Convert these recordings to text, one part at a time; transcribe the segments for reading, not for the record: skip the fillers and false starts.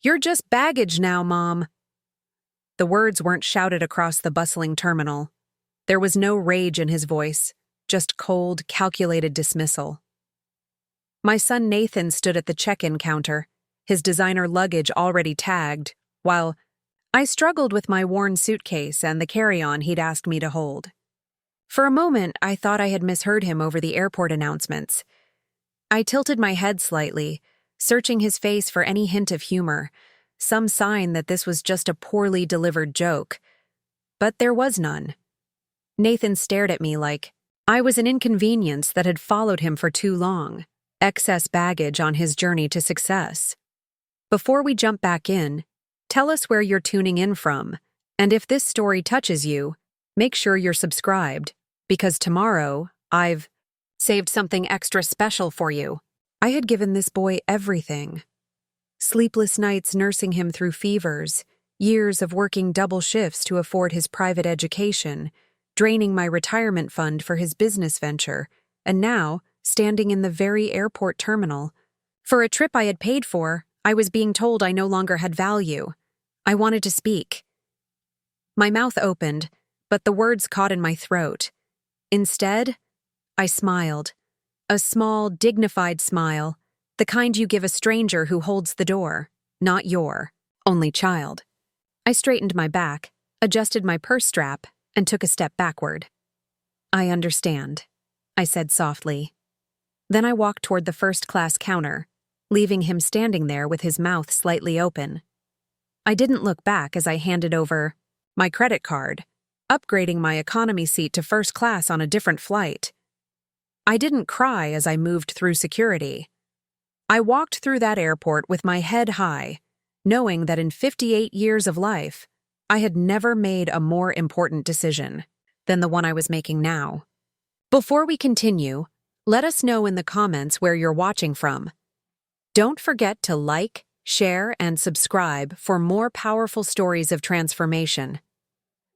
"You're just baggage now, Mom." The words weren't shouted across the bustling terminal. There was no rage in his voice, just cold, calculated dismissal. My son Nathan stood at the check-in counter, his designer luggage already tagged, while I struggled with my worn suitcase and the carry-on he'd asked me to hold. For a moment, I thought I had misheard him over the airport announcements. I tilted my head slightly, searching his face for any hint of humor, some sign that this was just a poorly delivered joke. But there was none. Nathan stared at me like I was an inconvenience that had followed him for too long, excess baggage on his journey to success. Before we jump back in, tell us where you're tuning in from, and if this story touches you, make sure you're subscribed, because tomorrow, I've saved something extra special for you. I had given this boy everything. Sleepless nights nursing him through fevers, years of working double shifts to afford his private education, draining my retirement fund for his business venture, and now, standing in the very airport terminal. For a trip I had paid for, I was being told I no longer had value. I wanted to speak. My mouth opened, but the words caught in my throat. Instead, I smiled. A small, dignified smile, the kind you give a stranger who holds the door, not your only child. I straightened my back, adjusted my purse strap, and took a step backward. "I understand," I said softly. Then I walked toward the first-class counter, leaving him standing there with his mouth slightly open. I didn't look back as I handed over my credit card, upgrading my economy seat to first class on a different flight. I didn't cry as I moved through security. I walked through that airport with my head high, knowing that in 58 years of life, I had never made a more important decision than the one I was making now. Before we continue, let us know in the comments where you're watching from. Don't forget to like, share, and subscribe for more powerful stories of transformation.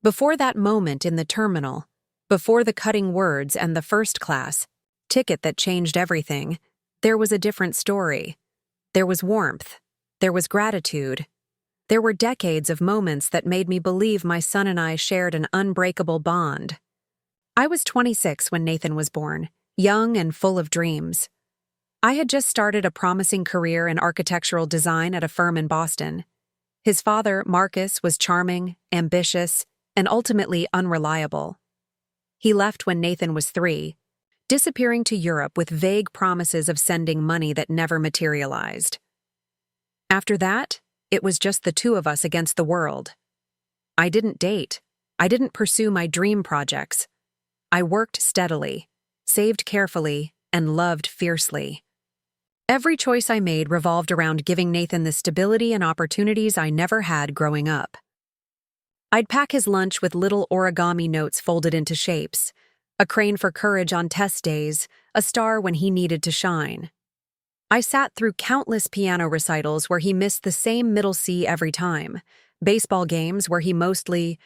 Before that moment in the terminal, before the cutting words and the first class ticket that changed everything, there was a different story. There was warmth. There was gratitude. There were decades of moments that made me believe my son and I shared an unbreakable bond. I was 26 when Nathan was born, young and full of dreams. I had just started a promising career in architectural design at a firm in Boston. His father, Marcus, was charming, ambitious, and ultimately unreliable. He left when Nathan was 3, disappearing to Europe with vague promises of sending money that never materialized. After that, it was just the two of us against the world. I didn't date. I didn't pursue my dream projects. I worked steadily, saved carefully, and loved fiercely. Every choice I made revolved around giving Nathan the stability and opportunities I never had growing up. I'd pack his lunch with little origami notes folded into shapes, a crane for courage on test days, a star when he needed to shine. I sat through countless piano recitals where he missed the same middle C every time, baseball games where he mostly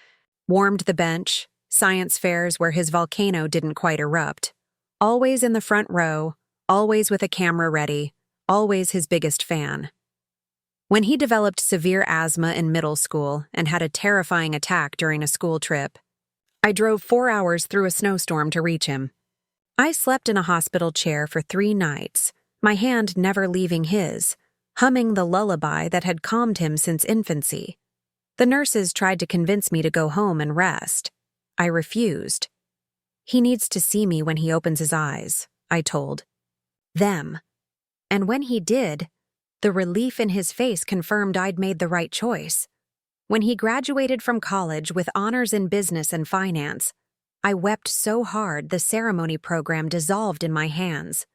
warmed the bench, science fairs where his volcano didn't quite erupt. Always in the front row, always with a camera ready, always his biggest fan. When he developed severe asthma in middle school and had a terrifying attack during a school trip, I drove 4 hours through a snowstorm to reach him. I slept in a hospital chair for 3 nights, my hand never leaving his, humming the lullaby that had calmed him since infancy. The nurses tried to convince me to go home and rest. I refused. "He needs to see me when he opens his eyes," I told them. And when he did, the relief in his face confirmed I'd made the right choice. When he graduated from college with honors in business and finance, I wept so hard the ceremony program dissolved in my hands.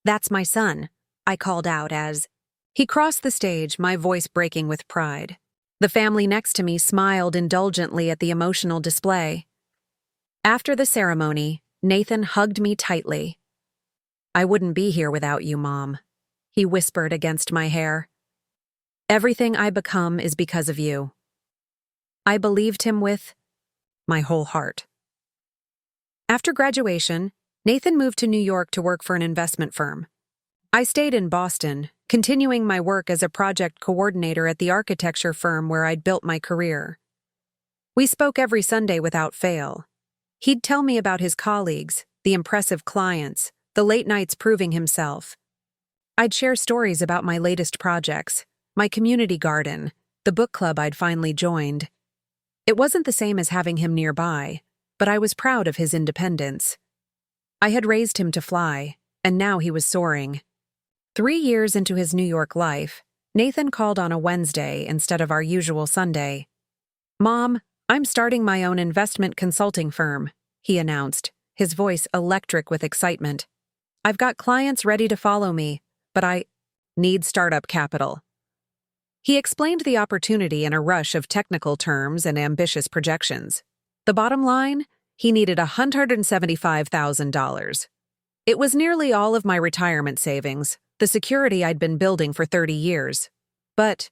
"That's my son," I called out as he crossed the stage, my voice breaking with pride. The family next to me smiled indulgently at the emotional display. After the ceremony, Nathan hugged me tightly. "I wouldn't be here without you, Mom," he whispered against my hair. "Everything I become is because of you." I believed him with my whole heart. After graduation, Nathan moved to New York to work for an investment firm. I stayed in Boston, continuing my work as a project coordinator at the architecture firm where I'd built my career. We spoke every Sunday without fail. He'd tell me about his colleagues, the impressive clients, the late nights proving himself. I'd share stories about my latest projects, my community garden, the book club I'd finally joined. It wasn't the same as having him nearby, but I was proud of his independence. I had raised him to fly, and now he was soaring. 3 years into his New York life, Nathan called on a Wednesday instead of our usual Sunday. "Mom, I'm starting my own investment consulting firm," he announced, his voice electric with excitement. "I've got clients ready to follow me, but I need startup capital." He explained the opportunity in a rush of technical terms and ambitious projections. The bottom line, he needed $175,000. It was nearly all of my retirement savings, the security I'd been building for 30 years. But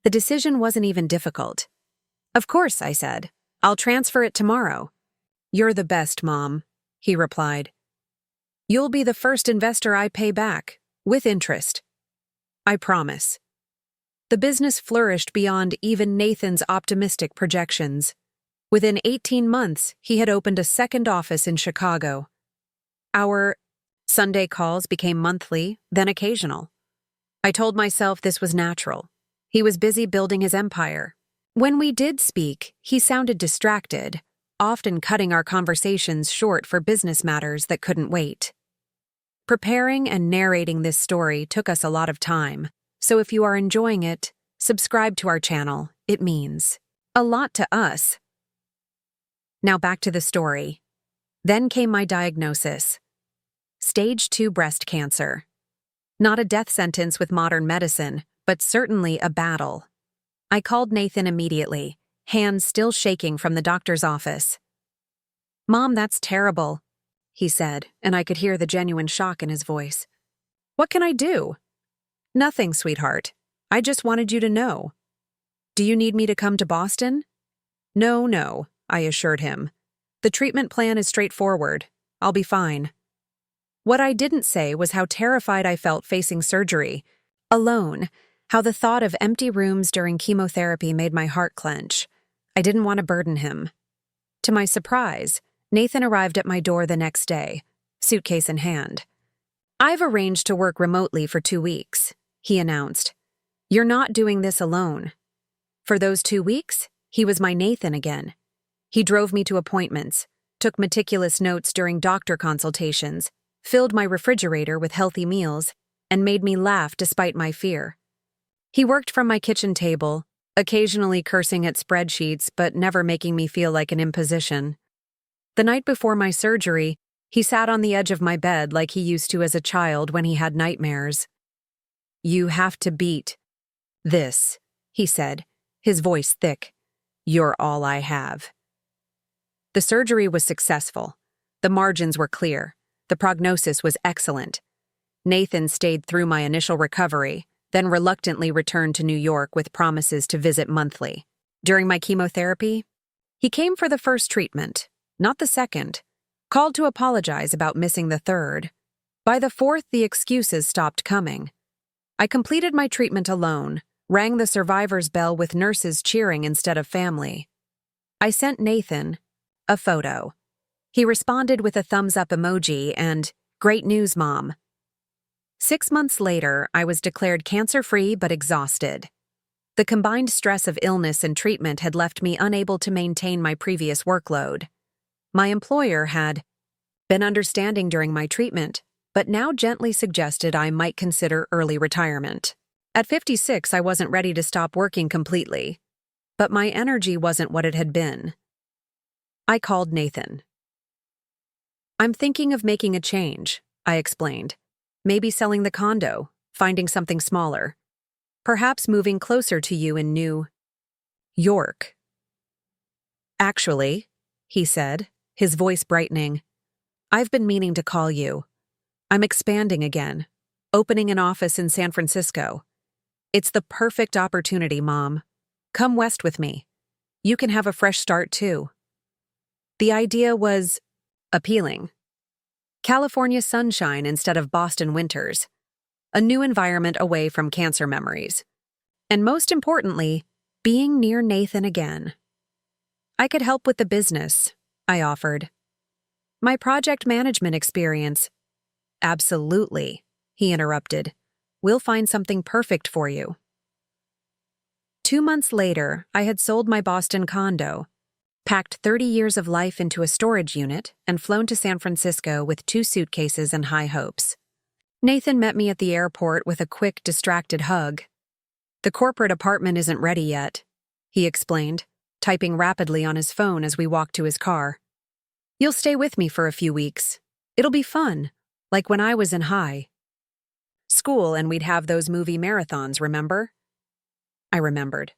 the decision wasn't even difficult. "Of course," I said. "I'll transfer it tomorrow." "You're the best, Mom," he replied. "You'll be the first investor I pay back, with interest. I promise." The business flourished beyond even Nathan's optimistic projections. Within 18 months, he had opened a second office in Chicago. Our Sunday calls became monthly, then occasional. I told myself this was natural. He was busy building his empire. When we did speak, he sounded distracted, often cutting our conversations short for business matters that couldn't wait. Preparing and narrating this story took us a lot of time, so if you are enjoying it, subscribe to our channel. It means a lot to us. Now back to the story. Then came my diagnosis. Stage 2 breast cancer. Not a death sentence with modern medicine, but certainly a battle. I called Nathan immediately, hands still shaking from the doctor's office. "Mom, that's terrible," he said, and I could hear the genuine shock in his voice. "What can I do?" "Nothing, sweetheart. I just wanted you to know." "Do you need me to come to Boston?" No, I assured him. "The treatment plan is straightforward. I'll be fine." What I didn't say was how terrified I felt facing surgery, alone, how the thought of empty rooms during chemotherapy made my heart clench. I didn't want to burden him. To my surprise, Nathan arrived at my door the next day, suitcase in hand. "I've arranged to work remotely for 2 weeks," he announced. "You're not doing this alone." For those 2 weeks, he was my Nathan again. He drove me to appointments, took meticulous notes during doctor consultations, filled my refrigerator with healthy meals, and made me laugh despite my fear. He worked from my kitchen table, occasionally cursing at spreadsheets but never making me feel like an imposition. The night before my surgery, he sat on the edge of my bed like he used to as a child when he had nightmares. "You have to beat this," he said, his voice thick. "You're all I have." The surgery was successful. The margins were clear. The prognosis was excellent. Nathan stayed through my initial recovery, then reluctantly returned to New York with promises to visit monthly. During my chemotherapy, he came for the first treatment, not the second, called to apologize about missing the third. By the fourth, the excuses stopped coming. I completed my treatment alone, rang the survivor's bell with nurses cheering instead of family. I sent Nathan a photo. He responded with a thumbs-up emoji and, "Great news, Mom." 6 months later, I was declared cancer-free but exhausted. The combined stress of illness and treatment had left me unable to maintain my previous workload. My employer had been understanding during my treatment, but now gently suggested I might consider early retirement. At 56, I wasn't ready to stop working completely, but my energy wasn't what it had been. I called Nathan. "I'm thinking of making a change," I explained. "Maybe selling the condo, finding something smaller. Perhaps moving closer to you in New York." "Actually," he said, his voice brightening, "I've been meaning to call you. I'm expanding again, opening an office in San Francisco. It's the perfect opportunity, Mom. Come west with me. You can have a fresh start, too." The idea was appealing. California sunshine instead of Boston winters. a new environment away from cancer memories. And most importantly, being near Nathan again. I could help with the business, I offered. My project management experience. Absolutely, he interrupted. We'll find something perfect for you. 2 months later, I had sold my Boston condo, packed 30 years of life into a storage unit, and flown to San Francisco with 2 suitcases and high hopes. Nathan met me at the airport with a quick, distracted hug. The corporate apartment isn't ready yet, he explained, typing rapidly on his phone as we walked to his car. You'll stay with me for a few weeks. It'll be fun, like when I was in high school and we'd have those movie marathons, remember? I remembered.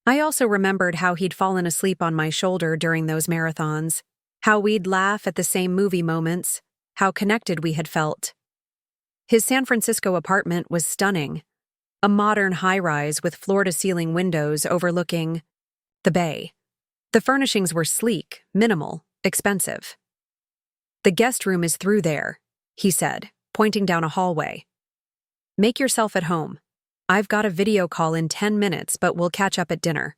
I also remembered how he'd fallen asleep on my shoulder during those marathons, how we'd laugh at the same movie moments, how connected we had felt. His San Francisco apartment was stunning, a modern high-rise with floor-to-ceiling windows overlooking the bay. The furnishings were sleek, minimal, expensive. The guest room is through there, he said, pointing down a hallway. Make yourself at home. I've got a video call in 10 minutes, but we'll catch up at dinner.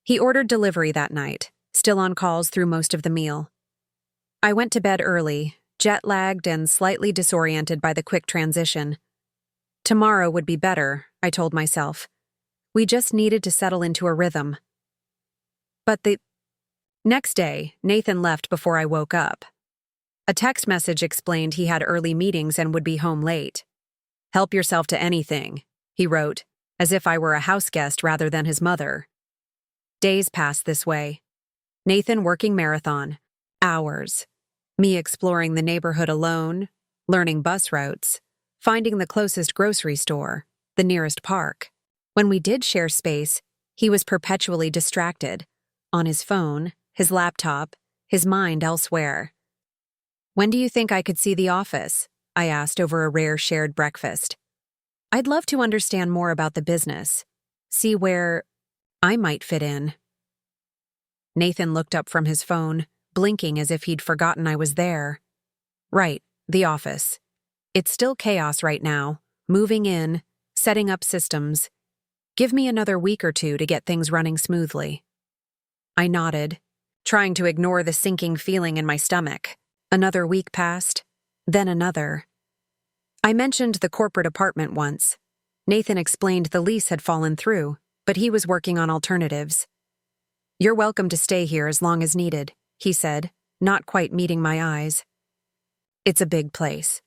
He ordered delivery that night, still on calls through most of the meal. I went to bed early, jet-lagged and slightly disoriented by the quick transition. Tomorrow would be better, I told myself. We just needed to settle into a rhythm. But the next day, Nathan left before I woke up. A text message explained he had early meetings and would be home late. Help yourself to anything, he wrote, as if I were a house guest rather than his mother. Days passed this way. Nathan working marathon. Hours. Me exploring the neighborhood alone, learning bus routes, finding the closest grocery store, the nearest park. When we did share space, he was perpetually distracted, on his phone, his laptop, his mind elsewhere. When do you think I could see the office? I asked over a rare shared breakfast. I'd love to understand more about the business, see where I might fit in. Nathan looked up from his phone, blinking as if he'd forgotten I was there. Right, the office. It's still chaos right now, moving in, setting up systems. Give me another week or two to get things running smoothly. I nodded, trying to ignore the sinking feeling in my stomach. Another week passed, then another. I mentioned the corporate apartment once. Nathan explained the lease had fallen through, but he was working on alternatives. You're welcome to stay here as long as needed, he said, not quite meeting my eyes. It's a big place.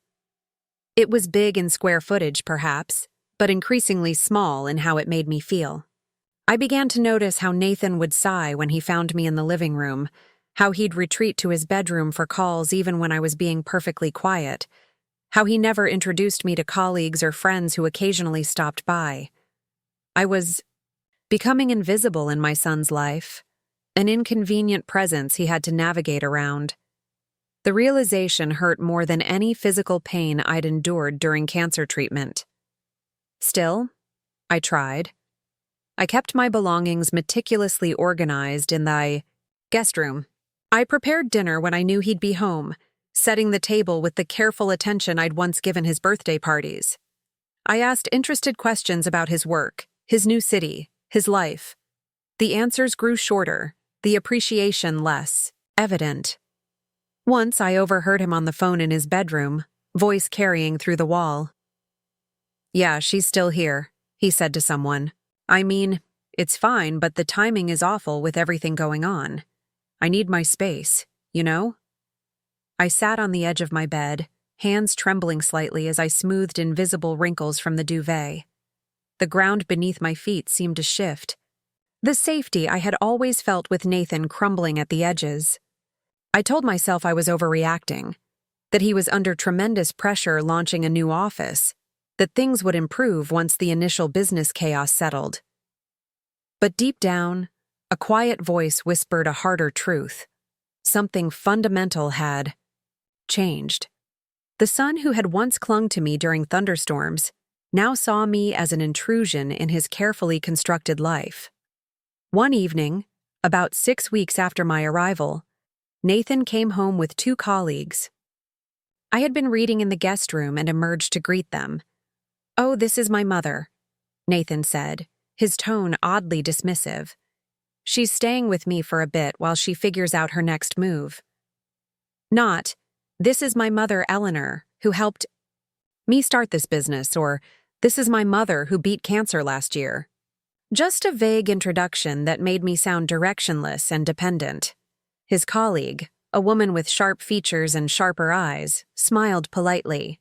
It was big in square footage, perhaps, but increasingly small in how it made me feel. I began to notice how Nathan would sigh when he found me in the living room, how he'd retreat to his bedroom for calls even when I was being perfectly quiet, how he never introduced me to colleagues or friends who occasionally stopped by. I was becoming invisible in my son's life, an inconvenient presence he had to navigate around. The realization hurt more than any physical pain I'd endured during cancer treatment. Still, I tried. I kept my belongings meticulously organized in the guest room. I prepared dinner when I knew he'd be home, setting the table with the careful attention I'd once given his birthday parties. I asked interested questions about his work, his new city, his life. The answers grew shorter, the appreciation less evident. Once I overheard him on the phone in his bedroom, voice carrying through the wall. Yeah, she's still here, he said to someone. I mean, it's fine, but the timing is awful with everything going on. I need my space, you know? I sat on the edge of my bed, hands trembling slightly as I smoothed invisible wrinkles from the duvet. The ground beneath my feet seemed to shift. The safety I had always felt with Nathan crumbling at the edges. I told myself I was overreacting, that he was under tremendous pressure launching a new office, that things would improve once the initial business chaos settled. But deep down, a quiet voice whispered a harder truth. Something fundamental had changed. The son who had once clung to me during thunderstorms now saw me as an intrusion in his carefully constructed life. One evening, about 6 weeks after my arrival, Nathan came home with 2 colleagues. I had been reading in the guest room and emerged to greet them. "Oh, this is my mother," Nathan said, his tone oddly dismissive. "She's staying with me for a bit while she figures out her next move." Not, "This is my mother, Eleanor, who helped me start this business," or "This is my mother who beat cancer last year." Just a vague introduction that made me sound directionless and dependent. His colleague, a woman with sharp features and sharper eyes, smiled politely.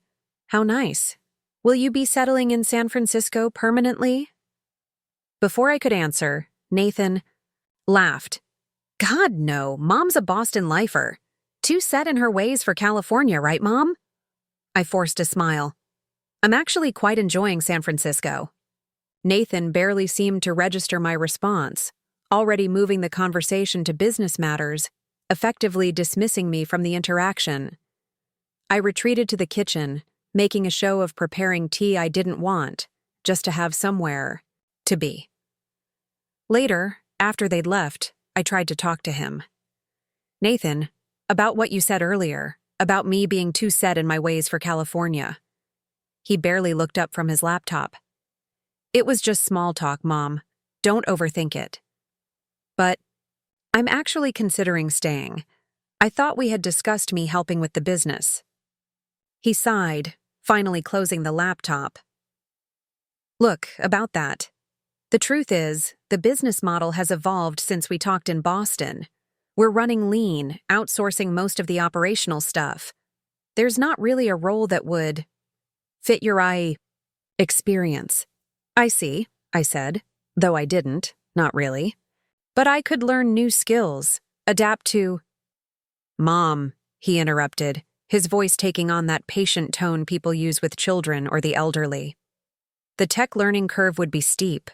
"How nice. Will you be settling in San Francisco permanently?" Before I could answer, Nathan laughed. "God, no. Mom's a Boston lifer. Too set in her ways for California, right, Mom?" I forced a smile. "I'm actually quite enjoying San Francisco." Nathan barely seemed to register my response, already moving the conversation to business matters, effectively dismissing me from the interaction. I retreated to the kitchen, making a show of preparing tea I didn't want, just to have somewhere to be. Later, after they'd left, I tried to talk to him. "Nathan, about what you said earlier, about me being too set in my ways for California." He barely looked up from his laptop. "It was just small talk, Mom. Don't overthink it." "But I'm actually considering staying. I thought we had discussed me helping with the business." He sighed, finally closing the laptop. "Look, about that. The truth is, the business model has evolved since we talked in Boston. We're running lean, outsourcing most of the operational stuff. There's not really a role that would fit your experience." "I see," I said, though I didn't, not really. "But I could learn new skills, adapt to—" "Mom," he interrupted, his voice taking on that patient tone people use with children or the elderly. "The tech learning curve would be steep.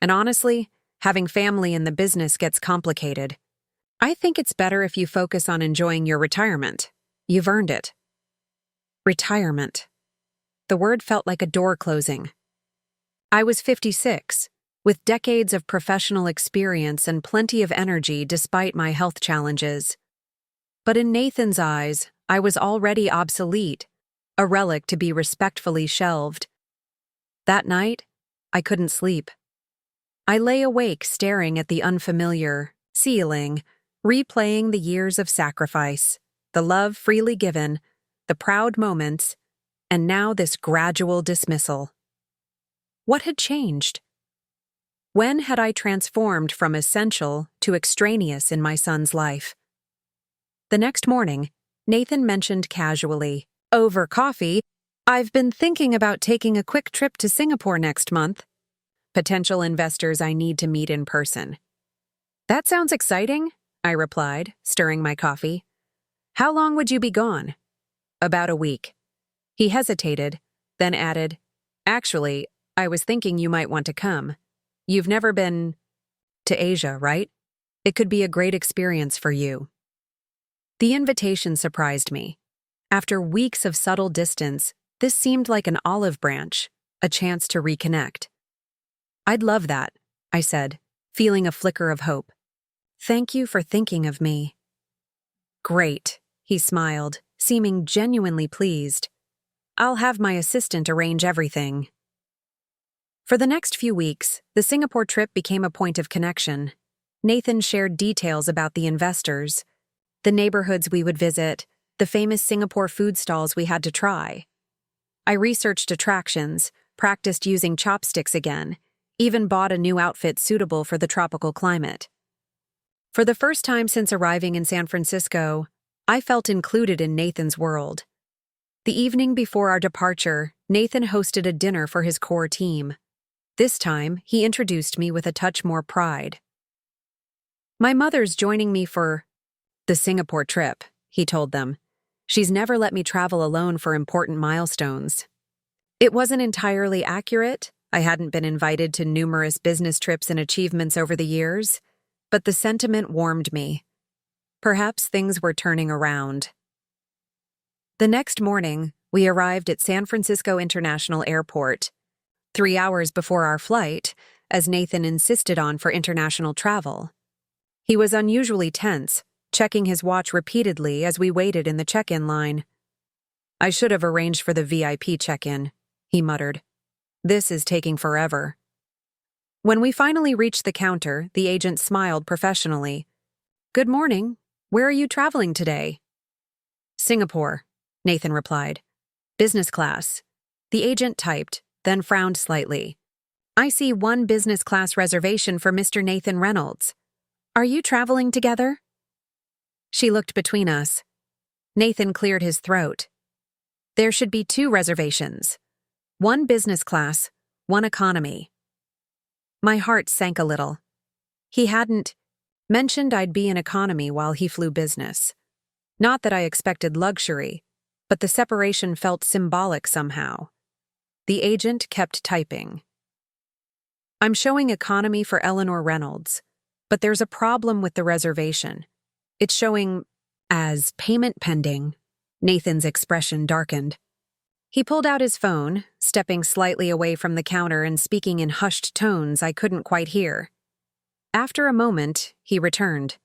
And honestly, having family in the business gets complicated. I think it's better if you focus on enjoying your retirement. You've earned it." Retirement. The word felt like a door closing. I was 56, with decades of professional experience and plenty of energy despite my health challenges. But in Nathan's eyes, I was already obsolete, a relic to be respectfully shelved. That night, I couldn't sleep. I lay awake staring at the unfamiliar ceiling, replaying the years of sacrifice, the love freely given, the proud moments, and now this gradual dismissal. What had changed? When had I transformed from essential to extraneous in my son's life? The next morning, Nathan mentioned casually, over coffee, "I've been thinking about taking a quick trip to Singapore next month. Potential investors I need to meet in person." "That sounds exciting," I replied, stirring my coffee. "How long would you be gone?" "About a week." He hesitated, then added, "Actually, I was thinking you might want to come. You've never been to Asia, right? It could be a great experience for you." The invitation surprised me. After weeks of subtle distance, this seemed like an olive branch, a chance to reconnect. "I'd love that," I said, feeling a flicker of hope. "Thank you for thinking of me." "Great," he smiled, seeming genuinely pleased. "I'll have my assistant arrange everything." For the next few weeks, the Singapore trip became a point of connection. Nathan shared details about the investors, the neighborhoods we would visit, the famous Singapore food stalls we had to try. I researched attractions, practiced using chopsticks again, even bought a new outfit suitable for the tropical climate. For the first time since arriving in San Francisco, I felt included in Nathan's world. The evening before our departure, Nathan hosted a dinner for his core team. This time, he introduced me with a touch more pride. "My mother's joining me for the Singapore trip," he told them. "She's never let me travel alone for important milestones." It wasn't entirely accurate. I hadn't been invited to numerous business trips and achievements over the years, but the sentiment warmed me. Perhaps things were turning around. The next morning, we arrived at San Francisco International Airport, 3 hours before our flight, as Nathan insisted on for international travel. He was unusually tense, checking his watch repeatedly as we waited in the check-in line. I should have arranged for the VIP check-in, he muttered. This is taking forever. When we finally reached the counter, the agent smiled professionally. Good morning. Where are you traveling today? Singapore, Nathan replied. Business class. The agent typed, then frowned slightly. I see one business class reservation for Mr. Nathan Reynolds. Are you traveling together? She looked between us. Nathan cleared his throat. There should be 2 reservations. One business class, one economy. My heart sank a little. He hadn't mentioned I'd be in economy while he flew business. Not that I expected luxury, but the separation felt symbolic somehow. The agent kept typing. I'm showing economy for Eleanor Reynolds, but there's a problem with the reservation. It's showing as payment pending. Nathan's expression darkened. He pulled out his phone, stepping slightly away from the counter and speaking in hushed tones I couldn't quite hear. After a moment, he returned.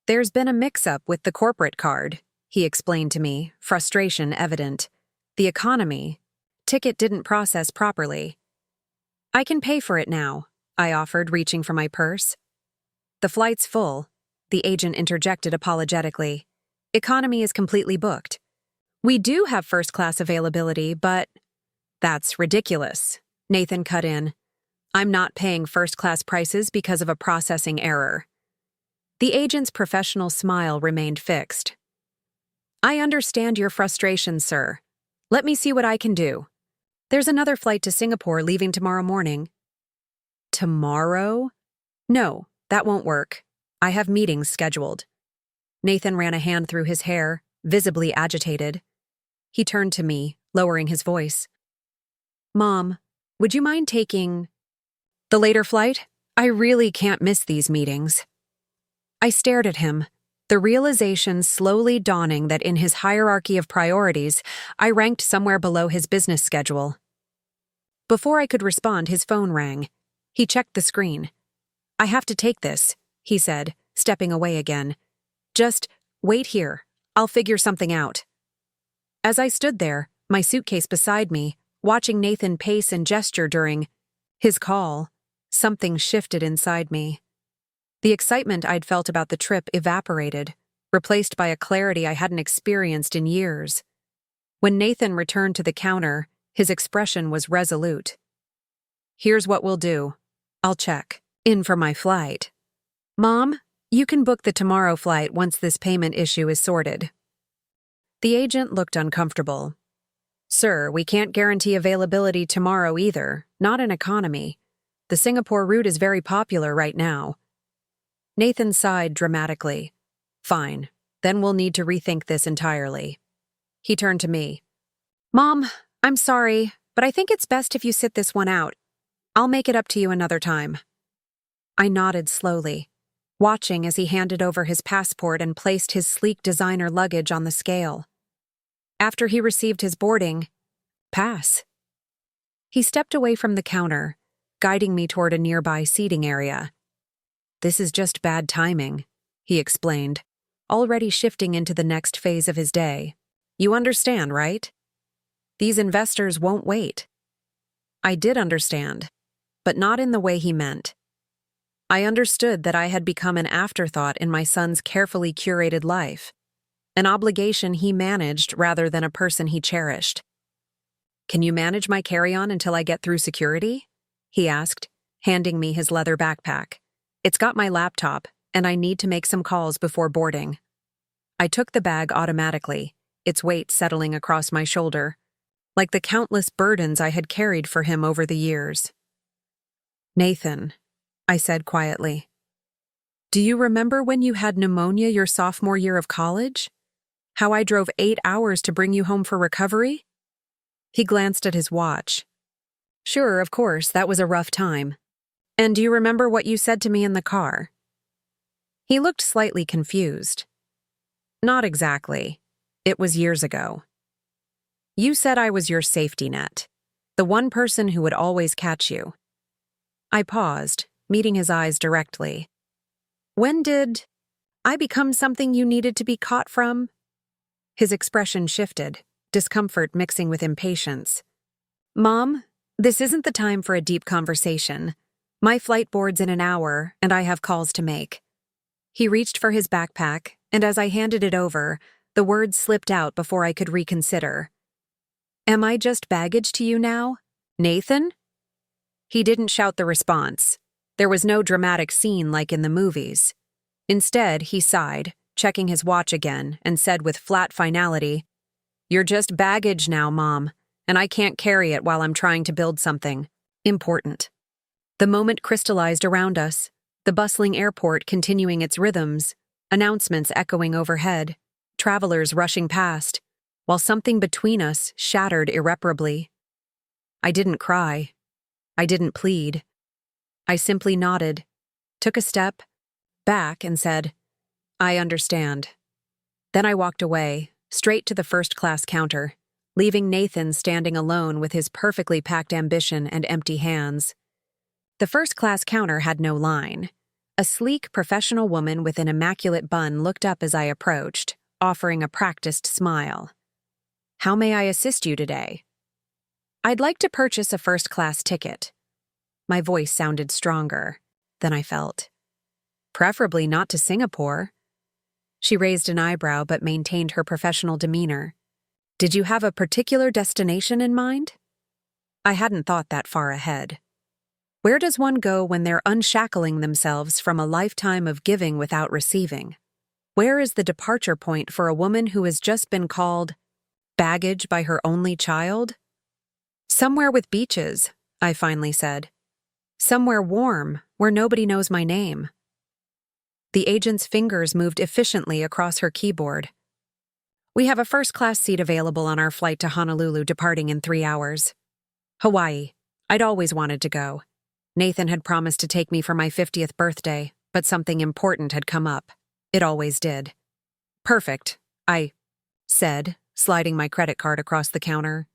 There's been a mix-up with the corporate card, he explained to me, frustration evident. The economy ticket didn't process properly. I can pay for it now, I offered, reaching for my purse. The flight's full, the agent interjected apologetically. Economy is completely booked. We do have first-class availability, but… That's ridiculous, Nathan cut in. I'm not paying first-class prices because of a processing error. The agent's professional smile remained fixed. I understand your frustration, sir. Let me see what I can do. There's another flight to Singapore leaving tomorrow morning. Tomorrow? No, that won't work. I have meetings scheduled. Nathan ran a hand through his hair, visibly agitated. He turned to me, lowering his voice. Mom, would you mind taking the later flight? I really can't miss these meetings. I stared at him, the realization slowly dawning that in his hierarchy of priorities, I ranked somewhere below his business schedule. Before I could respond, his phone rang. He checked the screen. I have to take this, he said, stepping away again. Just wait here. I'll figure something out. As I stood there, my suitcase beside me, watching Nathan pace and gesture during his call, something shifted inside me. The excitement I'd felt about the trip evaporated, replaced by a clarity I hadn't experienced in years. When Nathan returned to the counter, his expression was resolute. Here's what we'll do. I'll check in for my flight. Mom, you can book the tomorrow flight once this payment issue is sorted. The agent looked uncomfortable. Sir, we can't guarantee availability tomorrow either, not in economy. The Singapore route is very popular right now. Nathan sighed dramatically. Fine, then we'll need to rethink this entirely. He turned to me. Mom, I'm sorry, but I think it's best if you sit this one out. I'll make it up to you another time. I nodded slowly, watching as he handed over his passport and placed his sleek designer luggage on the scale. After he received his boarding pass, he stepped away from the counter, guiding me toward a nearby seating area. This is just bad timing, he explained, already shifting into the next phase of his day. You understand, right? These investors won't wait. I did understand, but not in the way he meant. I understood that I had become an afterthought in my son's carefully curated life, an obligation he managed rather than a person he cherished. Can you manage my carry-on until I get through security? He asked, handing me his leather backpack. It's got my laptop, and I need to make some calls before boarding. I took the bag automatically, its weight settling across my shoulder, like the countless burdens I had carried for him over the years. Nathan, I said quietly, do you remember when you had pneumonia your sophomore year of college? How I drove 8 hours to bring you home for recovery? He glanced at his watch. Sure, of course, that was a rough time. And do you remember what you said to me in the car? He looked slightly confused. Not exactly. It was years ago. You said I was your safety net, the one person who would always catch you. I paused, meeting his eyes directly. When did I become something you needed to be caught from? His expression shifted, discomfort mixing with impatience. "Mom, this isn't the time for a deep conversation. My flight board's in an hour, and I have calls to make." He reached for his backpack, and as I handed it over, the words slipped out before I could reconsider. "Am I just baggage to you now, Nathan?" He didn't shout the response. There was no dramatic scene like in the movies. Instead, he sighed, checking his watch again, and said with flat finality, "You're just baggage now, Mom, and I can't carry it while I'm trying to build something important." The moment crystallized around us, the bustling airport continuing its rhythms, announcements echoing overhead, travelers rushing past, while something between us shattered irreparably. I didn't cry. I didn't plead. I simply nodded, took a step back, and said, "I understand." Then I walked away, straight to the first-class counter, leaving Nathan standing alone with his perfectly packed ambition and empty hands. The first-class counter had no line. A sleek, professional woman with an immaculate bun looked up as I approached, offering a practiced smile. "How may I assist you today?" "I'd like to purchase a first-class ticket." My voice sounded stronger than I felt. "Preferably not to Singapore." She raised an eyebrow but maintained her professional demeanor. "Did you have a particular destination in mind?" I hadn't thought that far ahead. Where does one go when they're unshackling themselves from a lifetime of giving without receiving? Where is the departure point for a woman who has just been called baggage by her only child? "Somewhere with beaches," I finally said. "Somewhere warm, where nobody knows my name." The agent's fingers moved efficiently across her keyboard. "We have a first-class seat available on our flight to Honolulu departing in 3 hours. Hawaii. I'd always wanted to go. Nathan had promised to take me for my 50th birthday, but something important had come up. It always did." "Perfect," I said, sliding my credit card across the counter.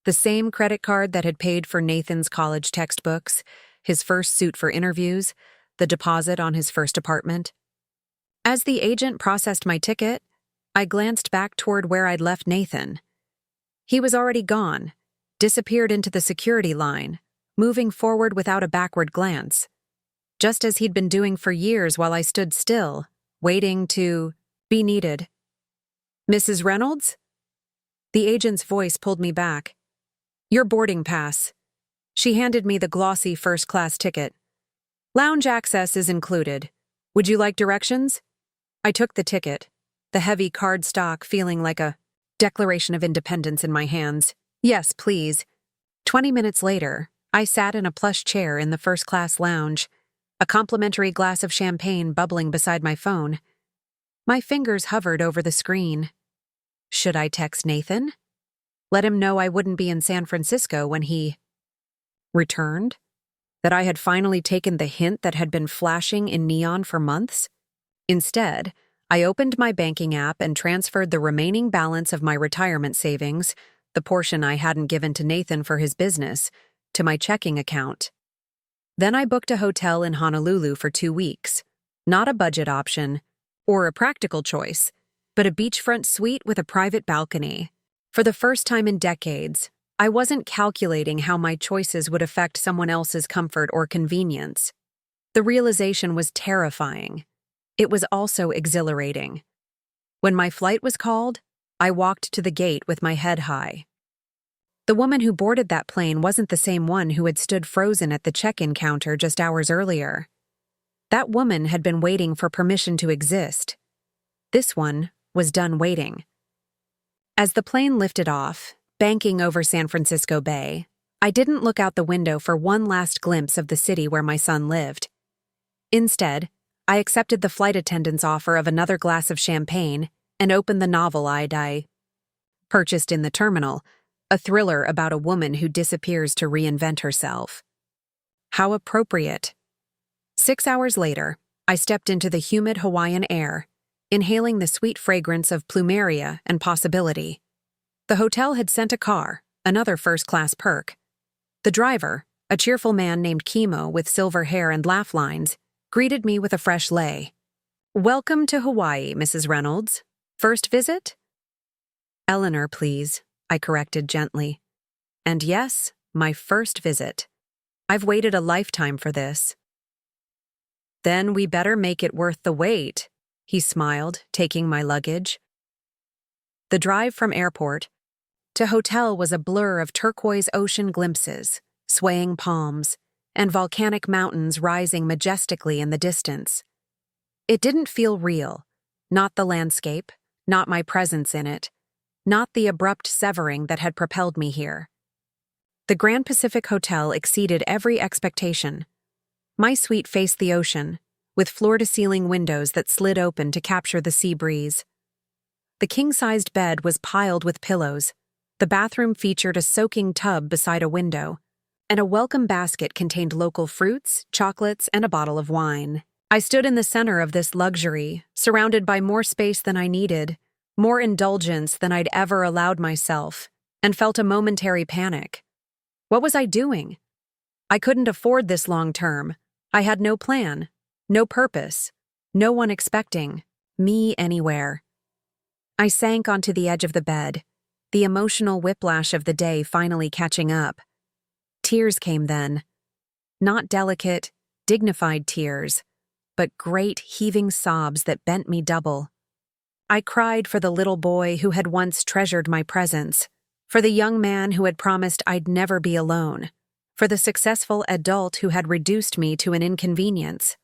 The same credit card that had paid for Nathan's college textbooks, his first suit for interviews, the deposit on his first apartment. As the agent processed my ticket, I glanced back toward where I'd left Nathan. He was already gone, disappeared into the security line, moving forward without a backward glance, just as he'd been doing for years while I stood still, waiting to be needed. "Mrs. Reynolds?" The agent's voice pulled me back. "Your boarding pass." She handed me the glossy first-class ticket. "Lounge access is included. Would you like directions?" I took the ticket, the heavy cardstock feeling like a Declaration of Independence in my hands. "Yes, please." 20 minutes later, I sat in a plush chair in the first-class lounge, a complimentary glass of champagne bubbling beside my phone. My fingers hovered over the screen. Should I text Nathan? Let him know I wouldn't be in San Francisco when he returned? That I had finally taken the hint that had been flashing in neon for months? Instead, I opened my banking app and transferred the remaining balance of my retirement savings, the portion I hadn't given to Nathan for his business, to my checking account. Then I booked a hotel in Honolulu for 2 weeks. Not a budget option, or a practical choice, but a beachfront suite with a private balcony. For the first time in decades, I wasn't calculating how my choices would affect someone else's comfort or convenience. The realization was terrifying. It was also exhilarating. When my flight was called, I walked to the gate with my head high. The woman who boarded that plane wasn't the same one who had stood frozen at the check-in counter just hours earlier. That woman had been waiting for permission to exist. This one was done waiting. As the plane lifted off, banking over San Francisco Bay, I didn't look out the window for one last glimpse of the city where my son lived. Instead, I accepted the flight attendant's offer of another glass of champagne and opened the novel I purchased in the terminal, a thriller about a woman who disappears to reinvent herself. How appropriate. 6 hours later, I stepped into the humid Hawaiian air, inhaling the sweet fragrance of plumeria and possibility. The hotel had sent a car, another first-class perk. The driver, a cheerful man named Kimo with silver hair and laugh lines, greeted me with a fresh lei. "Welcome to Hawaii, Mrs. Reynolds. First visit?" "Eleanor, please," I corrected gently. And yes, my first visit. I've waited a lifetime for this. Then we better make it worth the wait, he smiled, taking my luggage. The drive from airport to hotel was a blur of turquoise ocean glimpses, swaying palms, and volcanic mountains rising majestically in the distance. It didn't feel real, not the landscape, not my presence in it, not the abrupt severing that had propelled me here. The Grand Pacific Hotel exceeded every expectation. My suite faced the ocean, with floor-to-ceiling windows that slid open to capture the sea breeze. The king-sized bed was piled with pillows. The bathroom featured a soaking tub beside a window, and a welcome basket contained local fruits, chocolates, and a bottle of wine. I stood in the center of this luxury, surrounded by more space than I needed, more indulgence than I'd ever allowed myself, and felt a momentary panic. What was I doing? I couldn't afford this long term. I had no plan, no purpose, no one expecting me anywhere. I sank onto the edge of the bed, the emotional whiplash of the day finally catching up. Tears came then. Not delicate, dignified tears, but great heaving sobs that bent me double. I cried for the little boy who had once treasured my presence, for the young man who had promised I'd never be alone, for the successful adult who had reduced me to an inconvenience.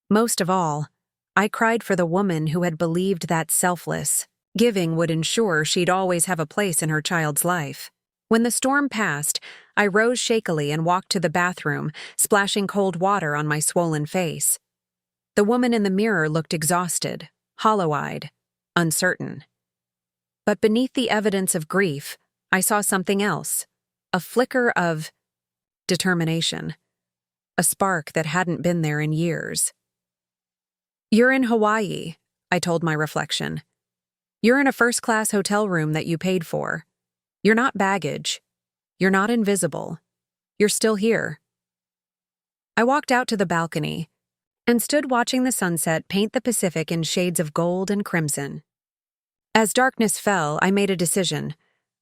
Most of all, I cried for the woman who had believed that selfless giving would ensure she'd always have a place in her child's life. When the storm passed, I rose shakily and walked to the bathroom, splashing cold water on my swollen face. The woman in the mirror looked exhausted, hollow-eyed, uncertain. But beneath the evidence of grief, I saw something else, a flicker of determination, a spark that hadn't been there in years. "You're in Hawaii," I told my reflection. "You're in a first-class hotel room that you paid for. You're not baggage. You're not invisible. You're still here." I walked out to the balcony and stood watching the sunset paint the Pacific in shades of gold and crimson. As darkness fell, I made a decision.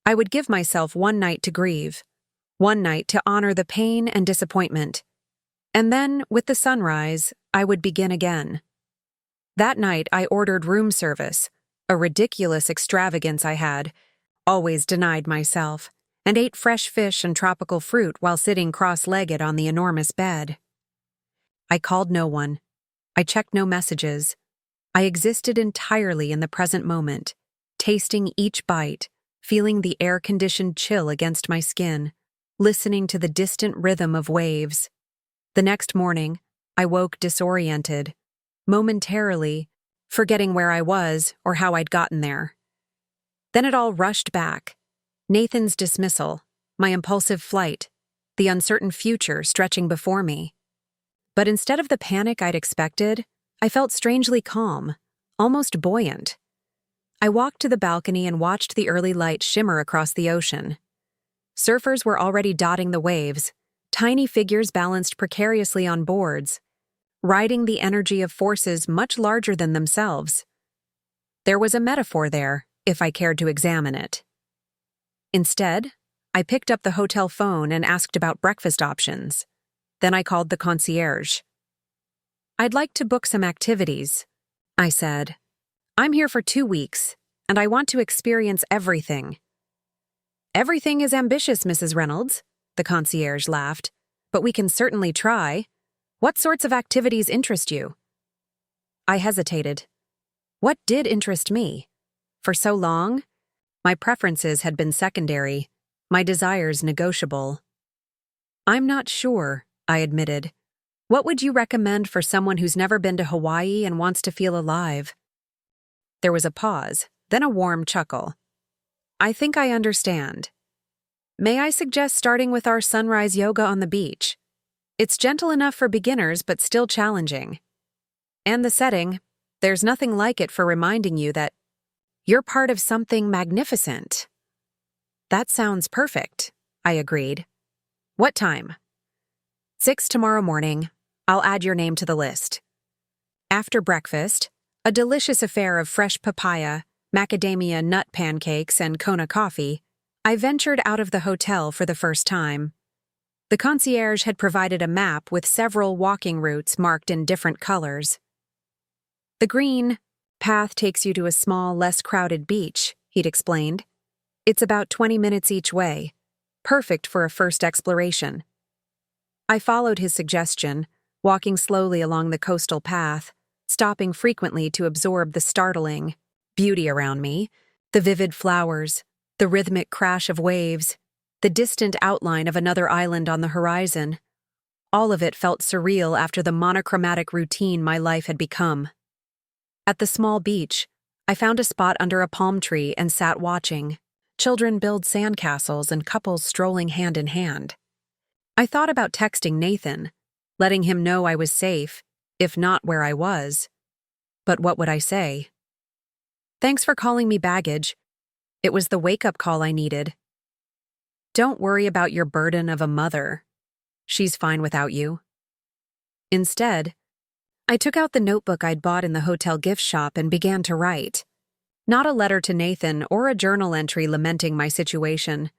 I would give myself one night to grieve, one night to honor the pain and disappointment. And then, with the sunrise, I would begin again. That night, I ordered room service, a ridiculous extravagance I had always denied myself, and ate fresh fish and tropical fruit while sitting cross-legged on the enormous bed. I called no one. I checked no messages. I existed entirely in the present moment, tasting each bite, feeling the air-conditioned chill against my skin, listening to the distant rhythm of waves. The next morning, I woke disoriented, momentarily, forgetting where I was or how I'd gotten there. Then it all rushed back. Nathan's dismissal, my impulsive flight, the uncertain future stretching before me. But instead of the panic I'd expected, I felt strangely calm, almost buoyant. I walked to the balcony and watched the early light shimmer across the ocean. Surfers were already dotting the waves, tiny figures balanced precariously on boards, riding the energy of forces much larger than themselves. There was a metaphor there, if I cared to examine it. Instead, I picked up the hotel phone and asked about breakfast options. Then I called the concierge. "I'd like to book some activities," I said. "I'm here for 2 weeks, and I want to experience everything." "Everything is ambitious, Mrs. Reynolds," the concierge laughed, "but we can certainly try. What sorts of activities interest you?" I hesitated. What did interest me? For so long, my preferences had been secondary, my desires negotiable. "I'm not sure," I admitted. "What would you recommend for someone who's never been to Hawaii and wants to feel alive?" There was a pause, then a warm chuckle. "I think I understand. May I suggest starting with our sunrise yoga on the beach? It's gentle enough for beginners but still challenging. And the setting, there's nothing like it for reminding you that you're part of something magnificent." "That sounds perfect," I agreed. "What time?" 6 tomorrow morning. I'll add your name to the list." After breakfast, a delicious affair of fresh papaya, macadamia nut pancakes, and Kona coffee, I ventured out of the hotel for the first time. The concierge had provided a map with several walking routes marked in different colors. The green path takes you to a small, less crowded beach, he'd explained. It's about 20 minutes each way, perfect for a first exploration. I followed his suggestion, walking slowly along the coastal path, stopping frequently to absorb the startling beauty around me, the vivid flowers, the rhythmic crash of waves, the distant outline of another island on the horizon. All of it felt surreal after the monochromatic routine my life had become. At the small beach, I found a spot under a palm tree and sat watching. Children build sandcastles and couples strolling hand in hand. I thought about texting Nathan, letting him know I was safe, if not where I was. But what would I say? Thanks for calling me baggage. It was the wake-up call I needed. Don't worry about your burden of a mother. She's fine without you. Instead, I took out the notebook I'd bought in the hotel gift shop and began to write. Not a letter to Nathan or a journal entry lamenting my situation,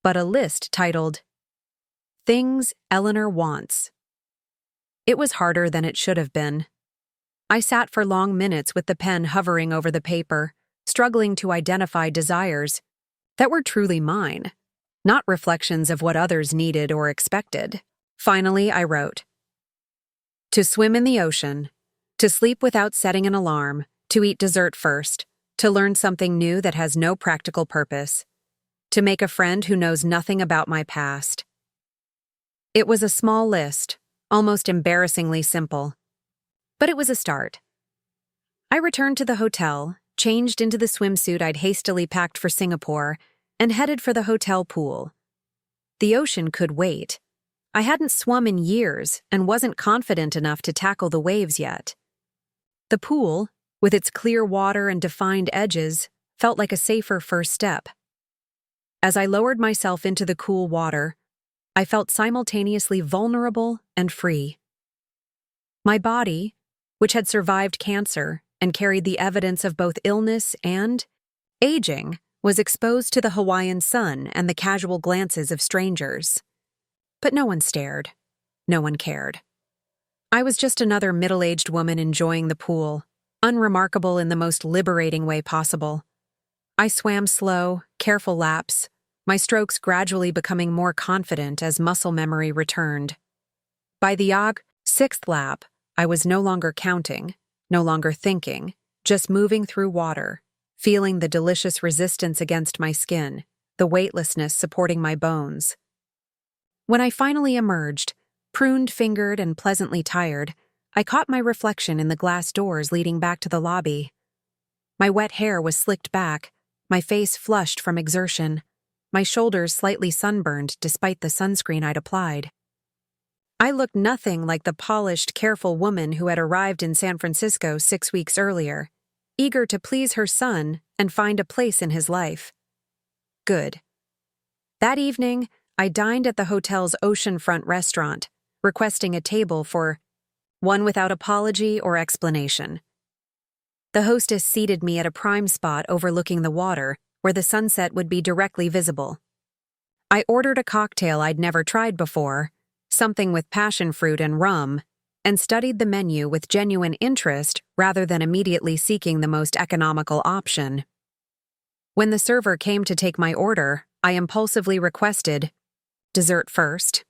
but a list titled, Things Eleanor Wants. It was harder than it should have been. I sat for long minutes with the pen hovering over the paper, struggling to identify desires that were truly mine, not reflections of what others needed or expected. Finally, I wrote, to swim in the ocean, to sleep without setting an alarm, to eat dessert first, to learn something new that has no practical purpose, to make a friend who knows nothing about my past. It was a small list, almost embarrassingly simple. But it was a start. I returned to the hotel, changed into the swimsuit I'd hastily packed for Singapore, and headed for the hotel pool. The ocean could wait. I hadn't swum in years and wasn't confident enough to tackle the waves yet. The pool, with its clear water and defined edges, felt like a safer first step. As I lowered myself into the cool water, I felt simultaneously vulnerable and free. My body, which had survived cancer and carried the evidence of both illness and aging, was exposed to the Hawaiian sun and the casual glances of strangers. But no one stared. No one cared. I was just another middle-aged woman enjoying the pool, unremarkable in the most liberating way possible. I swam slow, careful laps, my strokes gradually becoming more confident as muscle memory returned. By the sixth lap, I was no longer counting, no longer thinking, just moving through water, feeling the delicious resistance against my skin, the weightlessness supporting my bones. When I finally emerged, pruned-fingered and pleasantly tired, I caught my reflection in the glass doors leading back to the lobby. My wet hair was slicked back, my face flushed from exertion, my shoulders slightly sunburned despite the sunscreen I'd applied. I looked nothing like the polished, careful woman who had arrived in San Francisco 6 weeks earlier, eager to please her son and find a place in his life. Good. That evening, I dined at the hotel's oceanfront restaurant, requesting a table for one without apology or explanation. The hostess seated me at a prime spot overlooking the water, where the sunset would be directly visible. I ordered a cocktail I'd never tried before, something with passion fruit and rum, and studied the menu with genuine interest rather than immediately seeking the most economical option. When the server came to take my order, I impulsively requested, dessert first.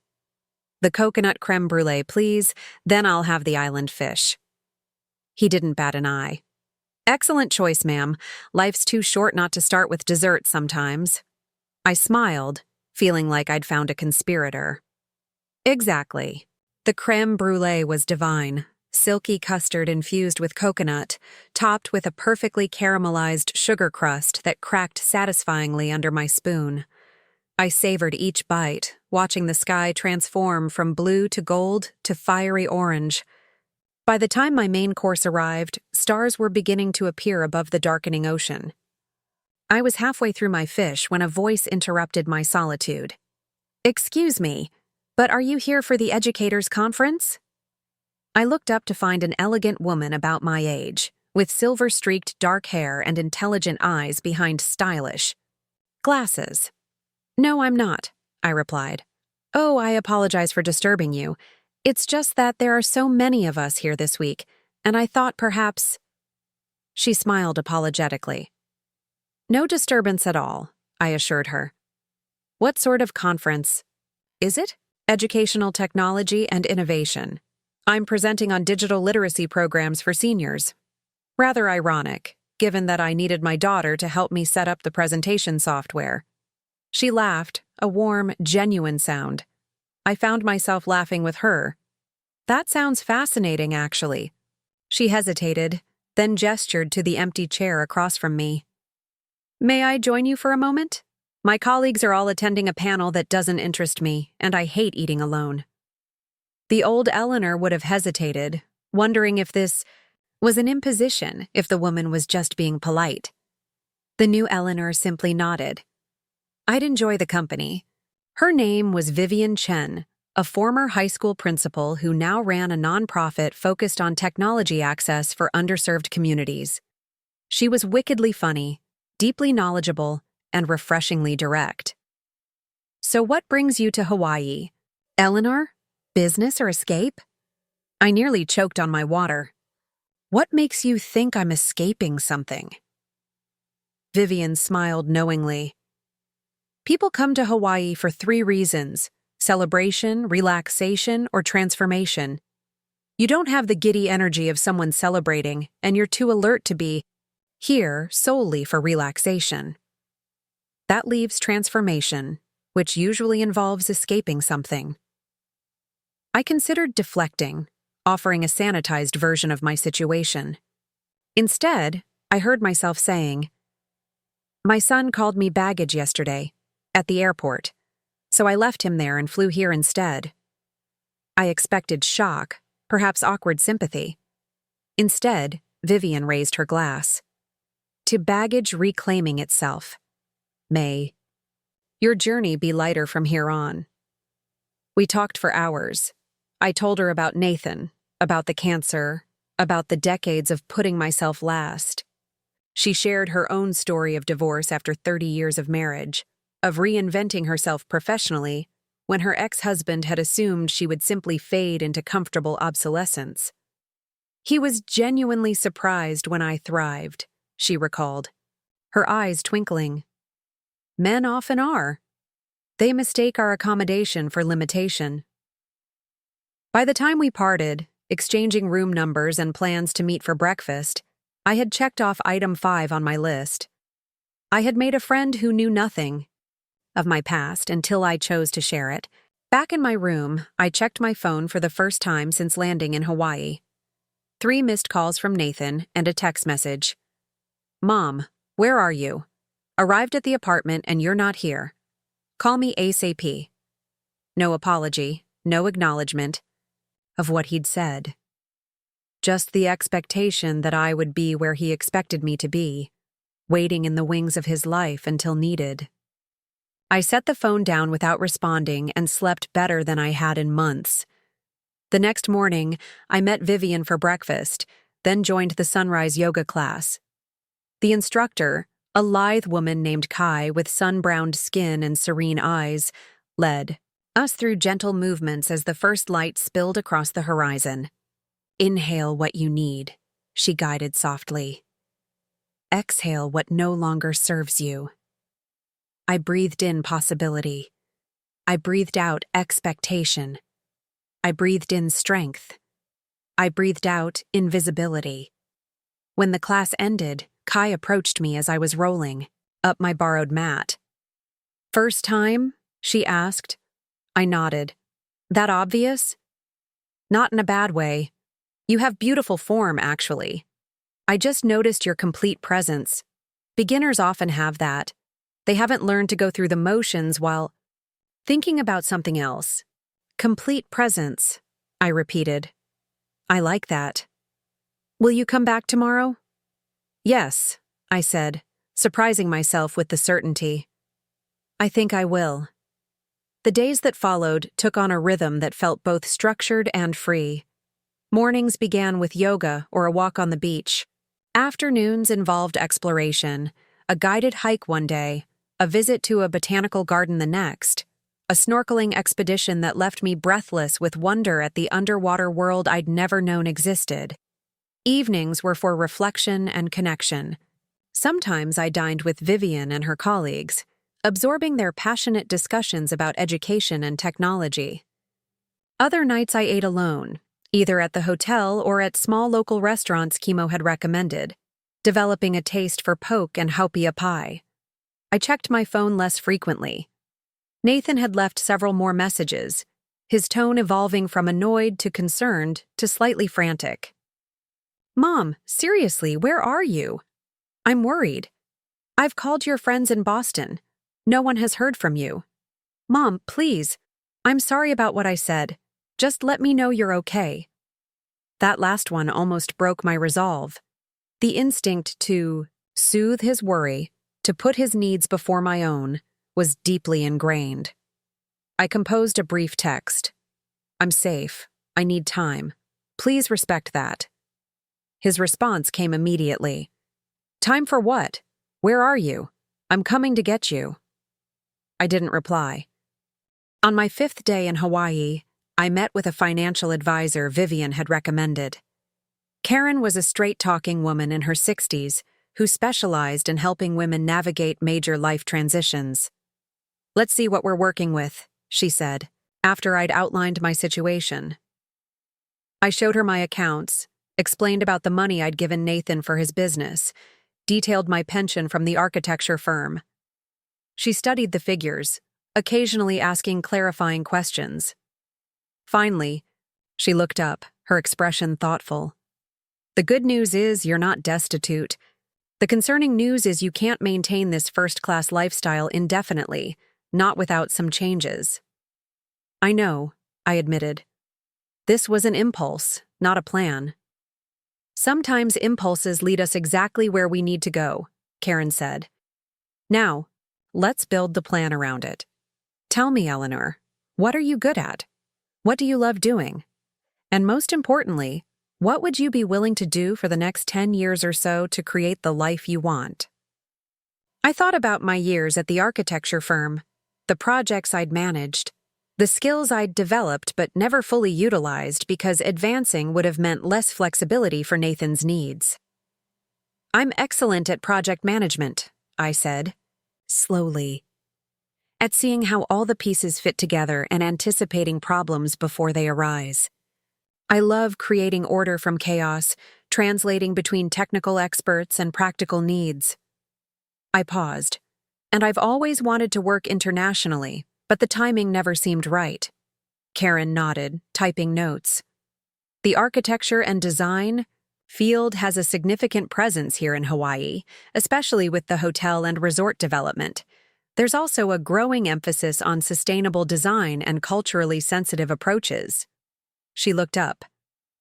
The coconut creme brulee, please, then I'll have the island fish. He didn't bat an eye. Excellent choice, ma'am. Life's too short not to start with dessert sometimes. I smiled, feeling like I'd found a conspirator. Exactly. The creme brulee was divine, silky custard infused with coconut, topped with a perfectly caramelized sugar crust that cracked satisfyingly under my spoon. I savored each bite, watching the sky transform from blue to gold to fiery orange. By the time my main course arrived, stars were beginning to appear above the darkening ocean. I was halfway through my fish when a voice interrupted my solitude. Excuse me, but are you here for the educators' conference? I looked up to find an elegant woman about my age, with silver-streaked dark hair and intelligent eyes behind stylish glasses. No, I'm not, I replied. Oh, I apologize for disturbing you. It's just that there are so many of us here this week, and I thought perhaps... She smiled apologetically. No disturbance at all, I assured her. What sort of conference is it? Educational Technology and Innovation. I'm presenting on digital literacy programs for seniors. Rather ironic, given that I needed my daughter to help me set up the presentation software. She laughed, a warm, genuine sound. I found myself laughing with her. That sounds fascinating, actually. She hesitated, then gestured to the empty chair across from me. May I join you for a moment? My colleagues are all attending a panel that doesn't interest me, and I hate eating alone. The old Eleanor would have hesitated, wondering if this was an imposition, if the woman was just being polite. The new Eleanor simply nodded. I'd enjoy the company. Her name was Vivian Chen, a former high school principal who now ran a nonprofit focused on technology access for underserved communities. She was wickedly funny, deeply knowledgeable, and refreshingly direct. So what brings you to Hawaii? Eleanor? Business or escape? I nearly choked on my water. What makes you think I'm escaping something? Vivian smiled knowingly. People come to Hawaii for 3 reasons: celebration, relaxation, or transformation. You don't have the giddy energy of someone celebrating, and you're too alert to be here solely for relaxation. That leaves transformation, which usually involves escaping something. I considered deflecting, offering a sanitized version of my situation. Instead, I heard myself saying, "My son called me baggage yesterday, at the airport, so I left him there and flew here instead." I expected shock, perhaps awkward sympathy. Instead, Vivian raised her glass. To baggage reclaiming itself. May your journey be lighter from here on. We talked for hours. I told her about Nathan, about the cancer, about the decades of putting myself last. She shared her own story of divorce after 30 years of marriage, of reinventing herself professionally when her ex-husband had assumed she would simply fade into comfortable obsolescence. He was genuinely surprised when I thrived, she recalled, her eyes twinkling. Men often are. They mistake our accommodation for limitation. By the time we parted, exchanging room numbers and plans to meet for breakfast, I had checked off item 5 on my list. I had made a friend who knew nothing of my past until I chose to share it. Back in my room, I checked my phone for the first time since landing in Hawaii. 3 missed calls from Nathan and a text message. Mom, where are you? Arrived at the apartment and you're not here. Call me ASAP. No apology, no acknowledgement of what he'd said. Just the expectation that I would be where he expected me to be, waiting in the wings of his life until needed. I set the phone down without responding and slept better than I had in months. The next morning, I met Vivian for breakfast, then joined the sunrise yoga class. The instructor, a lithe woman named Kai with sun-browned skin and serene eyes, led us through gentle movements as the first light spilled across the horizon. Inhale what you need, she guided softly. Exhale what no longer serves you. I breathed in possibility. I breathed out expectation. I breathed in strength. I breathed out invisibility. When the class ended, Kai approached me as I was rolling up my borrowed mat. First time? She asked. I nodded. That obvious? Not in a bad way. You have beautiful form, actually. I just noticed your complete presence. Beginners often have that. They haven't learned to go through the motions while thinking about something else. Complete presence, I repeated. I like that. Will you come back tomorrow? Yes, I said, surprising myself with the certainty. I think I will. The days that followed took on a rhythm that felt both structured and free. Mornings began with yoga or a walk on the beach. Afternoons involved exploration, a guided hike one day, a visit to a botanical garden the next, a snorkeling expedition that left me breathless with wonder at the underwater world I'd never known existed. Evenings were for reflection and connection. Sometimes I dined with Vivian and her colleagues, absorbing their passionate discussions about education and technology. Other nights I ate alone, either at the hotel or at small local restaurants Chemo had recommended, developing a taste for poke and haupia pie. I checked my phone less frequently. Nathan had left several more messages, his tone evolving from annoyed to concerned to slightly frantic. "Mom, seriously, where are you? I'm worried. I've called your friends in Boston. No one has heard from you. Mom, please. I'm sorry about what I said. Just let me know you're okay." That last one almost broke my resolve. The instinct to soothe his worry, to put his needs before my own, was deeply ingrained. I composed a brief text. "I'm safe. I need time. Please respect that." His response came immediately. "Time for what? Where are you? I'm coming to get you." I didn't reply. On my 5th day in Hawaii, I met with a financial advisor Vivian had recommended. Karen was a straight-talking woman in her 60s who specialized in helping women navigate major life transitions. "Let's see what we're working with," she said, after I'd outlined my situation. I showed her my accounts, explained about the money I'd given Nathan for his business, detailed my pension from the architecture firm. She studied the figures, occasionally asking clarifying questions. Finally, she looked up, her expression thoughtful. "The good news is you're not destitute. The concerning news is you can't maintain this first-class lifestyle indefinitely, not without some changes." "I know," I admitted. "This was an impulse, not a plan." "Sometimes impulses lead us exactly where we need to go," Karen said. "Now, let's build the plan around it. Tell me, Eleanor, what are you good at? What do you love doing? And most importantly, what would you be willing to do for the next 10 years or so to create the life you want?" I thought about my years at the architecture firm, the projects I'd managed, the skills I'd developed but never fully utilized because advancing would have meant less flexibility for Nathan's needs. "I'm excellent at project management," I said, slowly, "at seeing how all the pieces fit together and anticipating problems before they arise. I love creating order from chaos, translating between technical experts and practical needs." I paused, and I've always wanted to work internationally, but the timing never seemed right. Karen nodded, typing notes. "The architecture and design field has a significant presence here in Hawaii, especially with the hotel and resort development. There's also a growing emphasis on sustainable design and culturally sensitive approaches." She looked up.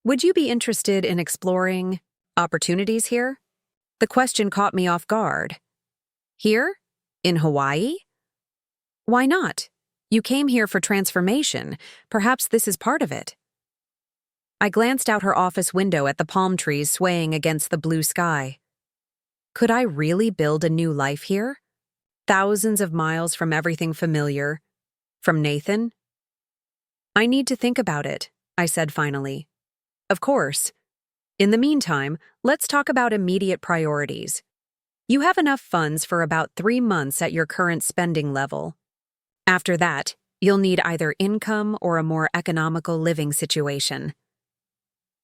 "Would you be interested in exploring opportunities here?" The question caught me off guard. "Here? In Hawaii?" "Why not? You came here for transformation. Perhaps this is part of it." I glanced out her office window at the palm trees swaying against the blue sky. Could I really build a new life here? Thousands of miles from everything familiar, from Nathan? "I need to think about it," I said finally. "Of course. In the meantime, let's talk about immediate priorities. You have enough funds for about 3 months at your current spending level. After that, you'll need either income or a more economical living situation."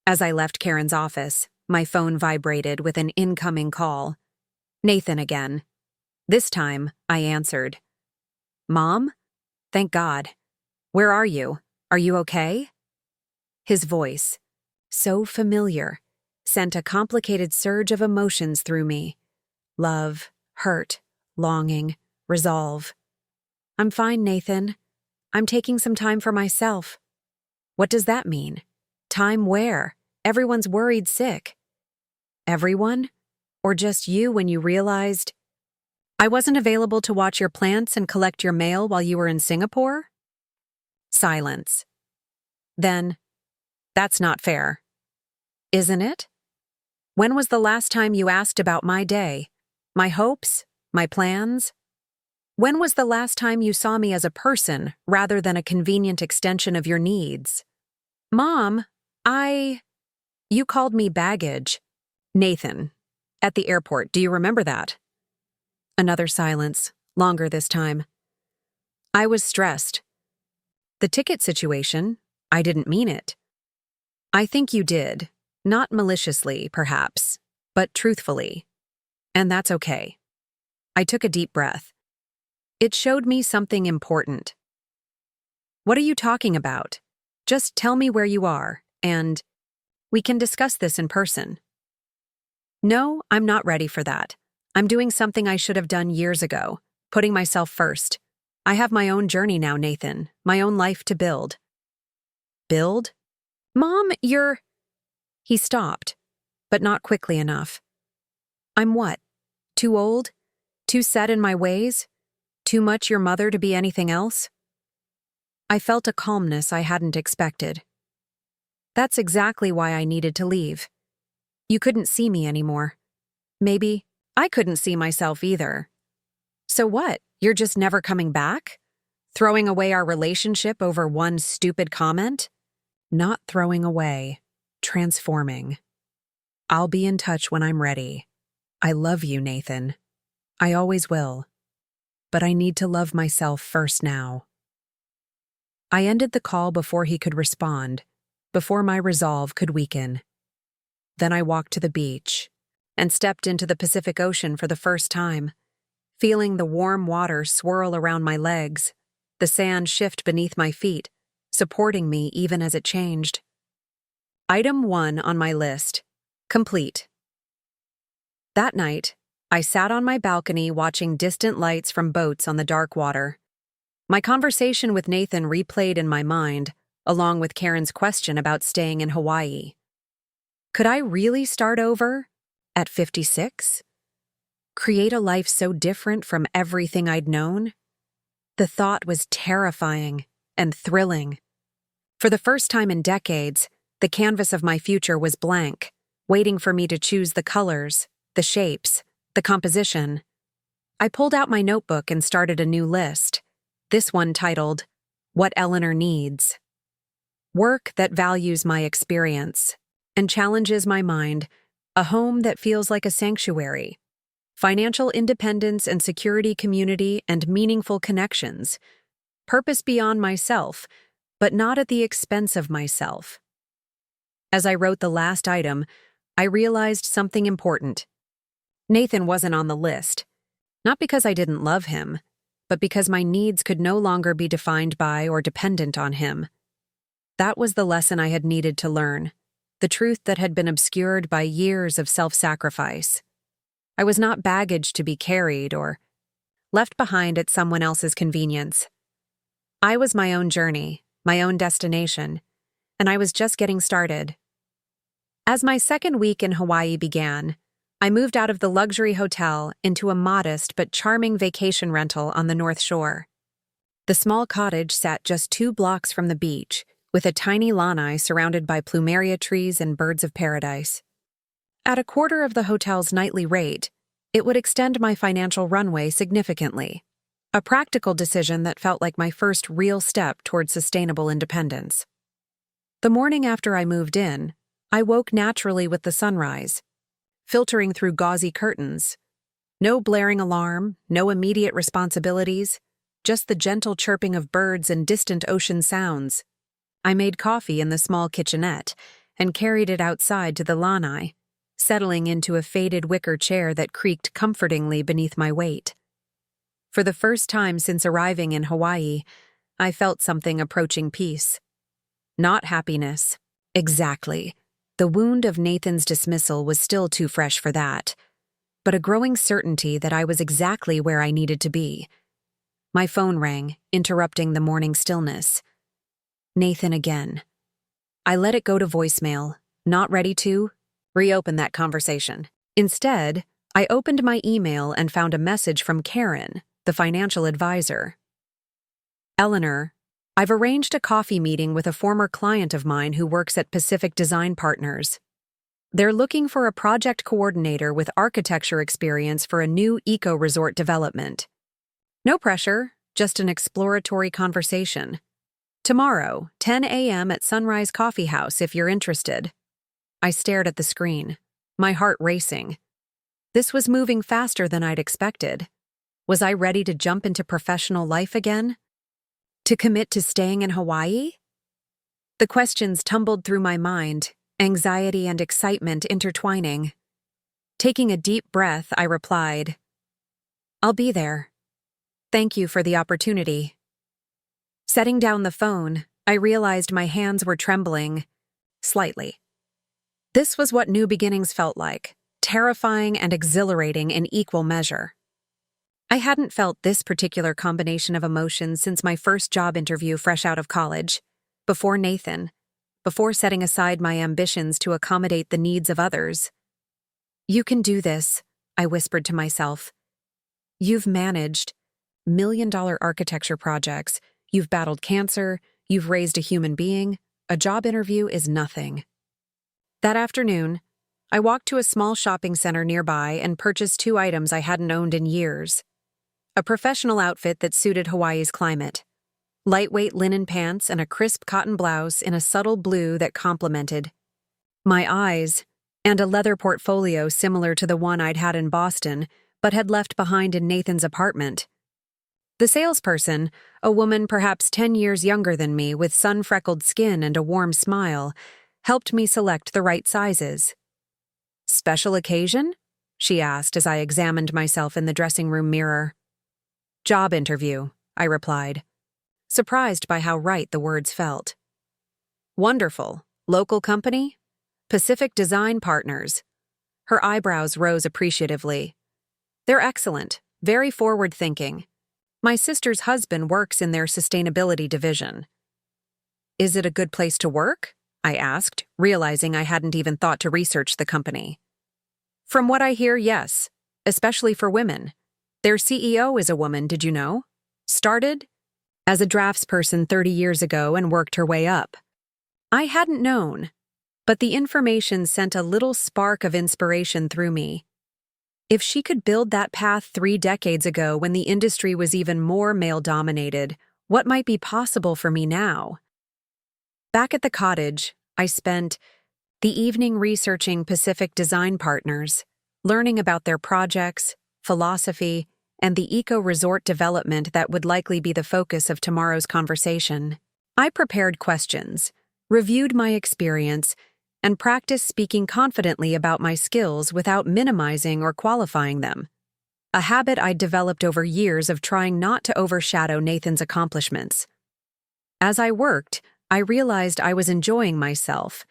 As I left Karen's office, my phone vibrated with an incoming call. Nathan again. This time, I answered. "Mom? Thank God. Where are you? Are you okay?" His voice, so familiar, sent a complicated surge of emotions through me. Love, hurt, longing, resolve. "I'm fine, Nathan. I'm taking some time for myself." What does that mean? Time where? Everyone's worried sick. Everyone? Or just you when you realized I wasn't available to watch your plants and collect your mail while you were in Singapore? Silence. Then, "That's not fair." "Isn't it? When was the last time you asked about my day? My hopes? My plans?" When was the last time you saw me as a person rather than a convenient extension of your needs? Mom, You called me baggage. Nathan. At the airport, do you remember that? Another silence, longer this time. I was stressed. The ticket situation, I didn't mean it. I think you did. Not maliciously, perhaps, but truthfully. And that's okay. I took a deep breath. It showed me something important. What are you talking about? Just tell me where you are, and we can discuss this in person. No, I'm not ready for that. I'm doing something I should have done years ago, putting myself first. I have my own journey now, Nathan, my own life to build. Build? Mom, you're... He stopped, but not quickly enough. I'm what? Too old? Too set in my ways? Too much your mother to be anything else? I felt a calmness I hadn't expected. That's exactly why I needed to leave. You couldn't see me anymore. Maybe I couldn't see myself either. So what? You're just never coming back? Throwing away our relationship over one stupid comment? Not throwing away. Transforming. I'll be in touch when I'm ready. I love you, Nathan. I always will. But I need to love myself first now. I ended the call before he could respond, before my resolve could weaken. Then I walked to the beach and stepped into the Pacific Ocean for the first time, feeling the warm water swirl around my legs, the sand shift beneath my feet, supporting me even as it changed. Item 1 on my list, complete. That night, I sat on my balcony watching distant lights from boats on the dark water. My conversation with Nathan replayed in my mind, along with Karen's question about staying in Hawaii. Could I really start over at 56? Create a life so different from everything I'd known? The thought was terrifying and thrilling. For the first time in decades, the canvas of my future was blank, waiting for me to choose the colors, the shapes, the composition. I pulled out my notebook and started a new list, this one titled, What Eleanor Needs. Work that values my experience and challenges my mind, a home that feels like a sanctuary, financial independence and security, community and meaningful connections, purpose beyond myself, but not at the expense of myself. As I wrote the last item, I realized something important. Nathan wasn't on the list, not because I didn't love him, but because my needs could no longer be defined by or dependent on him. That was the lesson I had needed to learn, the truth that had been obscured by years of self-sacrifice. I was not baggage to be carried or left behind at someone else's convenience. I was my own journey, my own destination, and I was just getting started. As my second week in Hawaii began, I moved out of the luxury hotel into a modest but charming vacation rental on the North Shore. The small cottage sat just 2 blocks from the beach, with a tiny lanai surrounded by plumeria trees and birds of paradise. At a quarter of the hotel's nightly rate, it would extend my financial runway significantly, a practical decision that felt like my first real step toward sustainable independence. The morning after I moved in, I woke naturally with the sunrise, filtering through gauzy curtains. No blaring alarm, no immediate responsibilities, just the gentle chirping of birds and distant ocean sounds. I made coffee in the small kitchenette and carried it outside to the lanai, settling into a faded wicker chair that creaked comfortingly beneath my weight. For the first time since arriving in Hawaii, I felt something approaching peace. Not happiness. Exactly. The wound of Nathan's dismissal was still too fresh for that, but a growing certainty that I was exactly where I needed to be. My phone rang, interrupting the morning stillness. Nathan again. I let it go to voicemail, not ready to reopen that conversation. Instead, I opened my email and found a message from Karen, the financial advisor. Eleanor, I've arranged a coffee meeting with a former client of mine who works at Pacific Design Partners. They're looking for a project coordinator with architecture experience for a new eco-resort development. No pressure, just an exploratory conversation. Tomorrow, 10 a.m. at Sunrise Coffee House if you're interested. I stared at the screen, my heart racing. This was moving faster than I'd expected. Was I ready to jump into professional life again? To commit to staying in Hawaii? The questions tumbled through my mind, anxiety and excitement intertwining. Taking a deep breath, I replied, "I'll be there. Thank you for the opportunity." Setting down the phone, I realized my hands were trembling, slightly. This was what new beginnings felt like, terrifying and exhilarating in equal measure. I hadn't felt this particular combination of emotions since my first job interview fresh out of college, before Nathan, before setting aside my ambitions to accommodate the needs of others. "You can do this," I whispered to myself. "You've managed million-dollar architecture projects, you've battled cancer, you've raised a human being. A job interview is nothing." That afternoon, I walked to a small shopping center nearby and purchased 2 items I hadn't owned in years. A professional outfit that suited Hawaii's climate, lightweight linen pants and a crisp cotton blouse in a subtle blue that complemented my eyes, and a leather portfolio similar to the one I'd had in Boston but had left behind in Nathan's apartment. The salesperson, a woman perhaps 10 years younger than me with sun-freckled skin and a warm smile, helped me select the right sizes. "Special occasion?" she asked as I examined myself in the dressing room mirror. "Job interview," I replied, surprised by how right the words felt. "Wonderful. Local company?" "Pacific Design Partners." Her eyebrows rose appreciatively. "They're excellent, very forward-thinking. My sister's husband works in their sustainability division." "Is it a good place to work?" I asked, realizing I hadn't even thought to research the company. "From what I hear, yes, especially for women. Their CEO is a woman, did you know? Started as a draftsperson 30 years ago and worked her way up." I hadn't known, but the information sent a little spark of inspiration through me. If she could build that path 3 decades ago when the industry was even more male-dominated, what might be possible for me now? Back at the cottage, I spent the evening researching Pacific Design Partners, learning about their projects, philosophy, and the eco-resort development that would likely be the focus of tomorrow's conversation. I prepared questions, reviewed my experience, and practiced speaking confidently about my skills without minimizing or qualifying them, a habit I'd developed over years of trying not to overshadow Nathan's accomplishments. As I worked, I realized I was enjoying myself.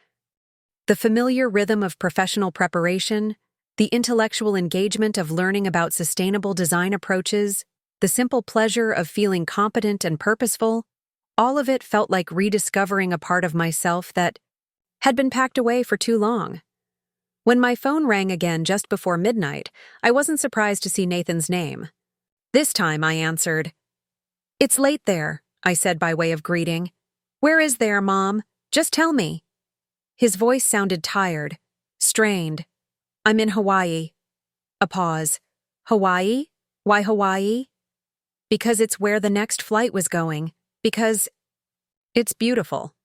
The familiar rhythm of professional preparation, the intellectual engagement of learning about sustainable design approaches, the simple pleasure of feeling competent and purposeful, all of it felt like rediscovering a part of myself that had been packed away for too long. When my phone rang again just before midnight, I wasn't surprised to see Nathan's name. This time I answered. "It's late there," I said by way of greeting. "Where is there, Mom? Just tell me." His voice sounded tired, strained. "I'm in Hawaii." A pause. "Hawaii? Why Hawaii?" "Because it's where the next flight was going. Because it's beautiful.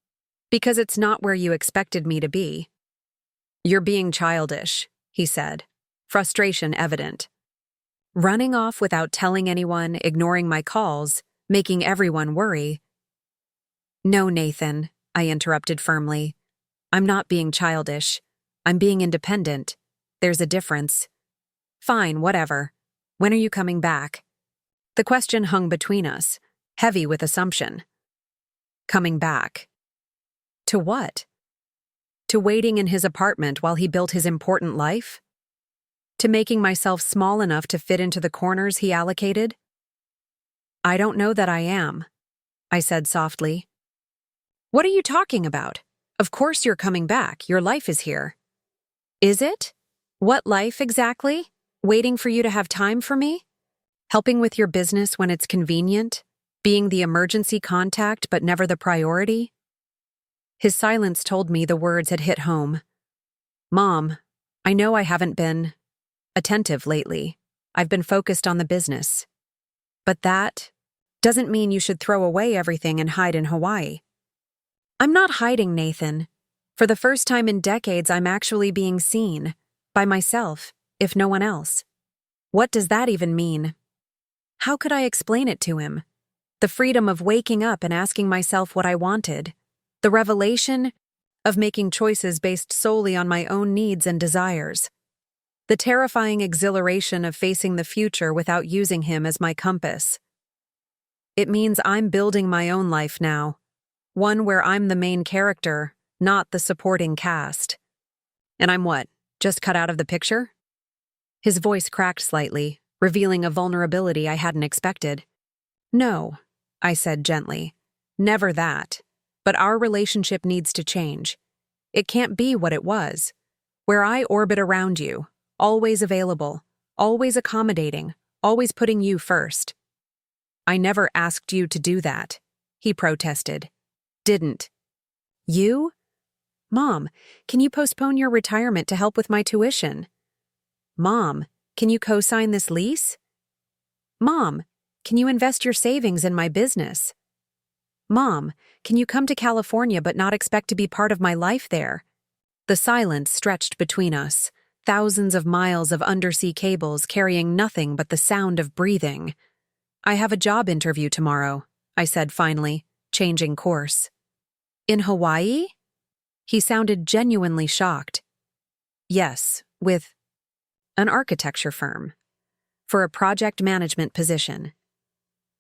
Because it's not where you expected me to be." "You're being childish," he said, frustration evident. Running off without telling anyone, ignoring my calls, making everyone worry. "No, Nathan," I interrupted firmly. "I'm not being childish. I'm being independent. There's a difference." "Fine, whatever. When are you coming back?" The question hung between us, heavy with assumption. Coming back. To what? To waiting in his apartment while he built his important life? To making myself small enough to fit into the corners he allocated? "I don't know that I am," I said softly. "What are you talking about? Of course you're coming back. Your life is here." "Is it? What life exactly? Waiting for you to have time for me? Helping with your business when it's convenient? Being the emergency contact but never the priority?" His silence told me the words had hit home. "Mom, I know I haven't been attentive lately. I've been focused on the business." But that doesn't mean you should throw away everything and hide in Hawaii. I'm not hiding, Nathan. For the first time in decades, I'm actually being seen. By myself, if no one else. What does that even mean? How could I explain it to him? The freedom of waking up and asking myself what I wanted. The revelation of making choices based solely on my own needs and desires. The terrifying exhilaration of facing the future without using him as my compass. It means I'm building my own life now. One where I'm the main character, not the supporting cast. And I'm what, just cut out of the picture? His voice cracked slightly, revealing a vulnerability I hadn't expected. No, I said gently. Never that. But our relationship needs to change. It can't be what it was. Where I orbit around you, always available, always accommodating, always putting you first. I never asked you to do that, he protested. Didn't. You? Mom, can you postpone your retirement to help with my tuition? Mom, can you co-sign this lease? Mom, can you invest your savings in my business? Mom, can you come to California but not expect to be part of my life there? The silence stretched between us, thousands of miles of undersea cables carrying nothing but the sound of breathing. I have a job interview tomorrow, I said finally, changing course. In Hawaii? He sounded genuinely shocked. Yes, with an architecture firm. For a project management position.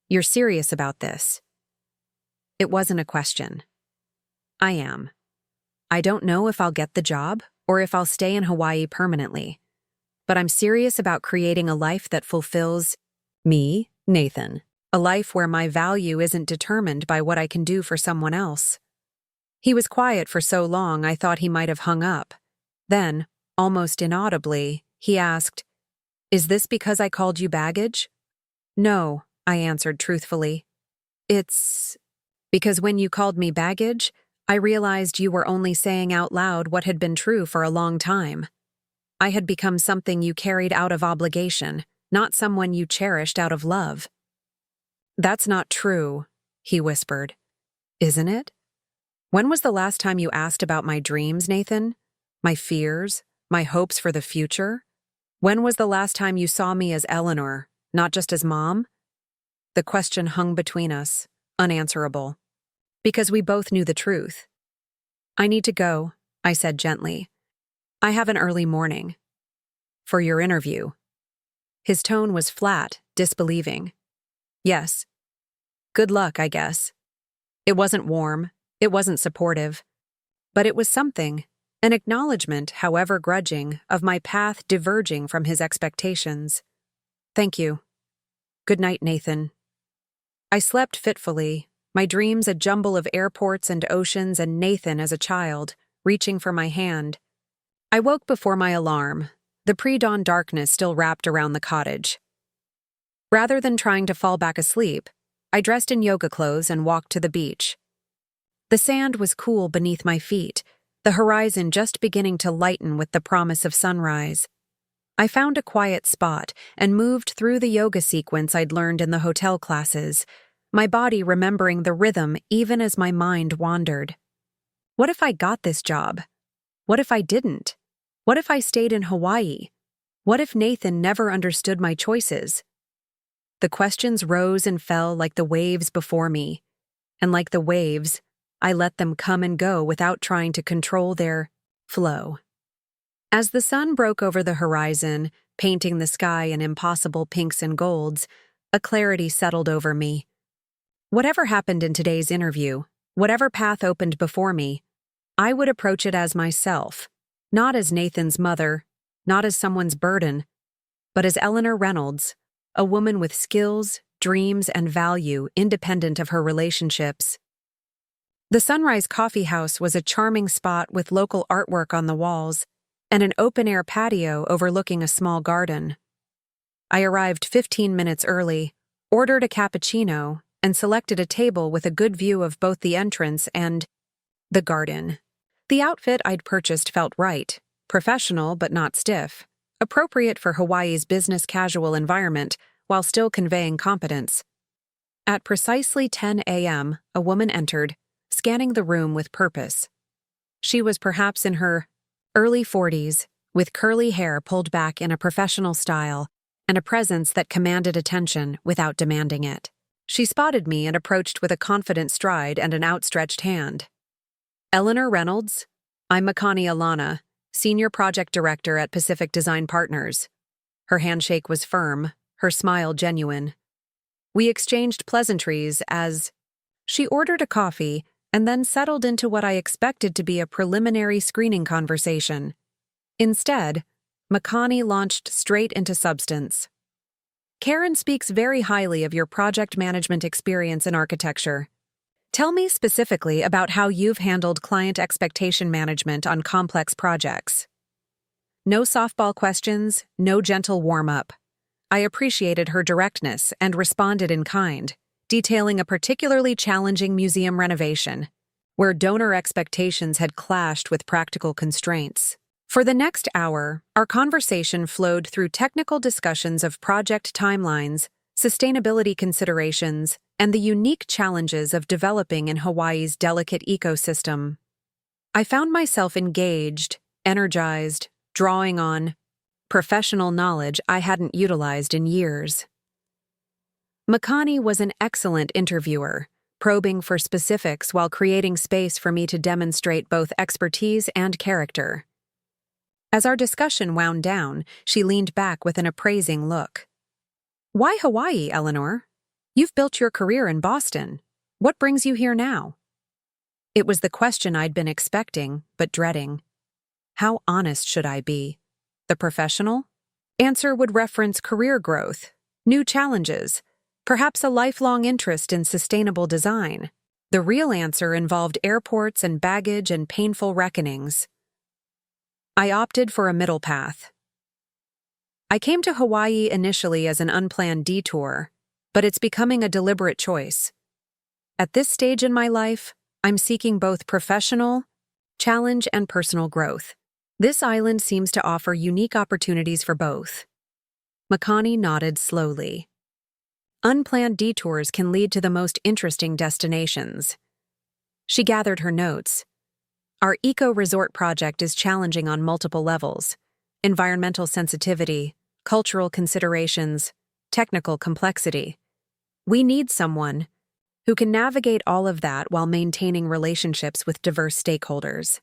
You're serious about this? It wasn't a question. I am. I don't know if I'll get the job or if I'll stay in Hawaii permanently. But I'm serious about creating a life that fulfills me, Nathan. A life where my value isn't determined by what I can do for someone else. He was quiet for so long I thought he might have hung up. Then, almost inaudibly, he asked, "Is this because I called you baggage?" "No," I answered truthfully. "It's because when you called me baggage, I realized you were only saying out loud what had been true for a long time. I had become something you carried out of obligation, not someone you cherished out of love." "That's not true," he whispered. "Isn't it? When was the last time you asked about my dreams, Nathan? My fears? My hopes for the future? When was the last time you saw me as Eleanor, not just as Mom?" The question hung between us, unanswerable. Because we both knew the truth. "I need to go," I said gently. "I have an early morning." "For your interview." His tone was flat, disbelieving. "Yes. Good luck, I guess." It wasn't warm, it wasn't supportive. But it was something, an acknowledgement, however grudging, of my path diverging from his expectations. "Thank you. Good night, Nathan." I slept fitfully, my dreams a jumble of airports and oceans and Nathan as a child, reaching for my hand. I woke before my alarm, the pre-dawn darkness still wrapped around the cottage. Rather than trying to fall back asleep, I dressed in yoga clothes and walked to the beach. The sand was cool beneath my feet, the horizon just beginning to lighten with the promise of sunrise. I found a quiet spot and moved through the yoga sequence I'd learned in the hotel classes, my body remembering the rhythm even as my mind wandered. What if I got this job? What if I didn't? What if I stayed in Hawaii? What if Nathan never understood my choices? The questions rose and fell like the waves before me, and like the waves, I let them come and go without trying to control their flow. As the sun broke over the horizon, painting the sky in impossible pinks and golds, a clarity settled over me. Whatever happened in today's interview, whatever path opened before me, I would approach it as myself, not as Nathan's mother, not as someone's burden, but as Eleanor Reynolds, a woman with skills, dreams, and value independent of her relationships. The Sunrise Coffee House was a charming spot with local artwork on the walls and an open-air patio overlooking a small garden. I arrived 15 minutes early, ordered a cappuccino, and selected a table with a good view of both the entrance and the garden. The outfit I'd purchased felt right, professional but not stiff, appropriate for Hawaii's business casual environment while still conveying competence. At precisely 10 a.m., a woman entered, scanning the room with purpose. She was perhaps in her early 40s, with curly hair pulled back in a professional style and a presence that commanded attention without demanding it. She spotted me and approached with a confident stride and an outstretched hand. "Eleanor Reynolds? I'm Makani Alana, Senior Project Director at Pacific Design Partners." Her handshake was firm, her smile genuine. We exchanged pleasantries as she ordered a coffee and then settled into what I expected to be a preliminary screening conversation. Instead, Makani launched straight into substance. "Karen speaks very highly of your project management experience in architecture. Tell me specifically about how you've handled client expectation management on complex projects." No softball questions, no gentle warm-up. I appreciated her directness and responded in kind, detailing a particularly challenging museum renovation, where donor expectations had clashed with practical constraints. For the next hour, our conversation flowed through technical discussions of project timelines, sustainability considerations, and the unique challenges of developing in Hawaii's delicate ecosystem. I found myself engaged, energized, drawing on professional knowledge I hadn't utilized in years. Makani was an excellent interviewer, probing for specifics while creating space for me to demonstrate both expertise and character. As our discussion wound down, she leaned back with an appraising look. "Why Hawaii, Eleanor? You've built your career in Boston. What brings you here now?" It was the question I'd been expecting, but dreading. How honest should I be? The professional? Answer would reference career growth, new challenges, perhaps a lifelong interest in sustainable design. The real answer involved airports and baggage and painful reckonings. I opted for a middle path. I came to Hawaii initially as an unplanned detour, but it's becoming a deliberate choice. At this stage in my life, I'm seeking both professional challenge and personal growth. This island seems to offer unique opportunities for both. Makani nodded slowly. Unplanned detours can lead to the most interesting destinations. She gathered her notes. Our eco-resort project is challenging on multiple levels: environmental sensitivity, cultural considerations, technical complexity. We need someone who can navigate all of that while maintaining relationships with diverse stakeholders.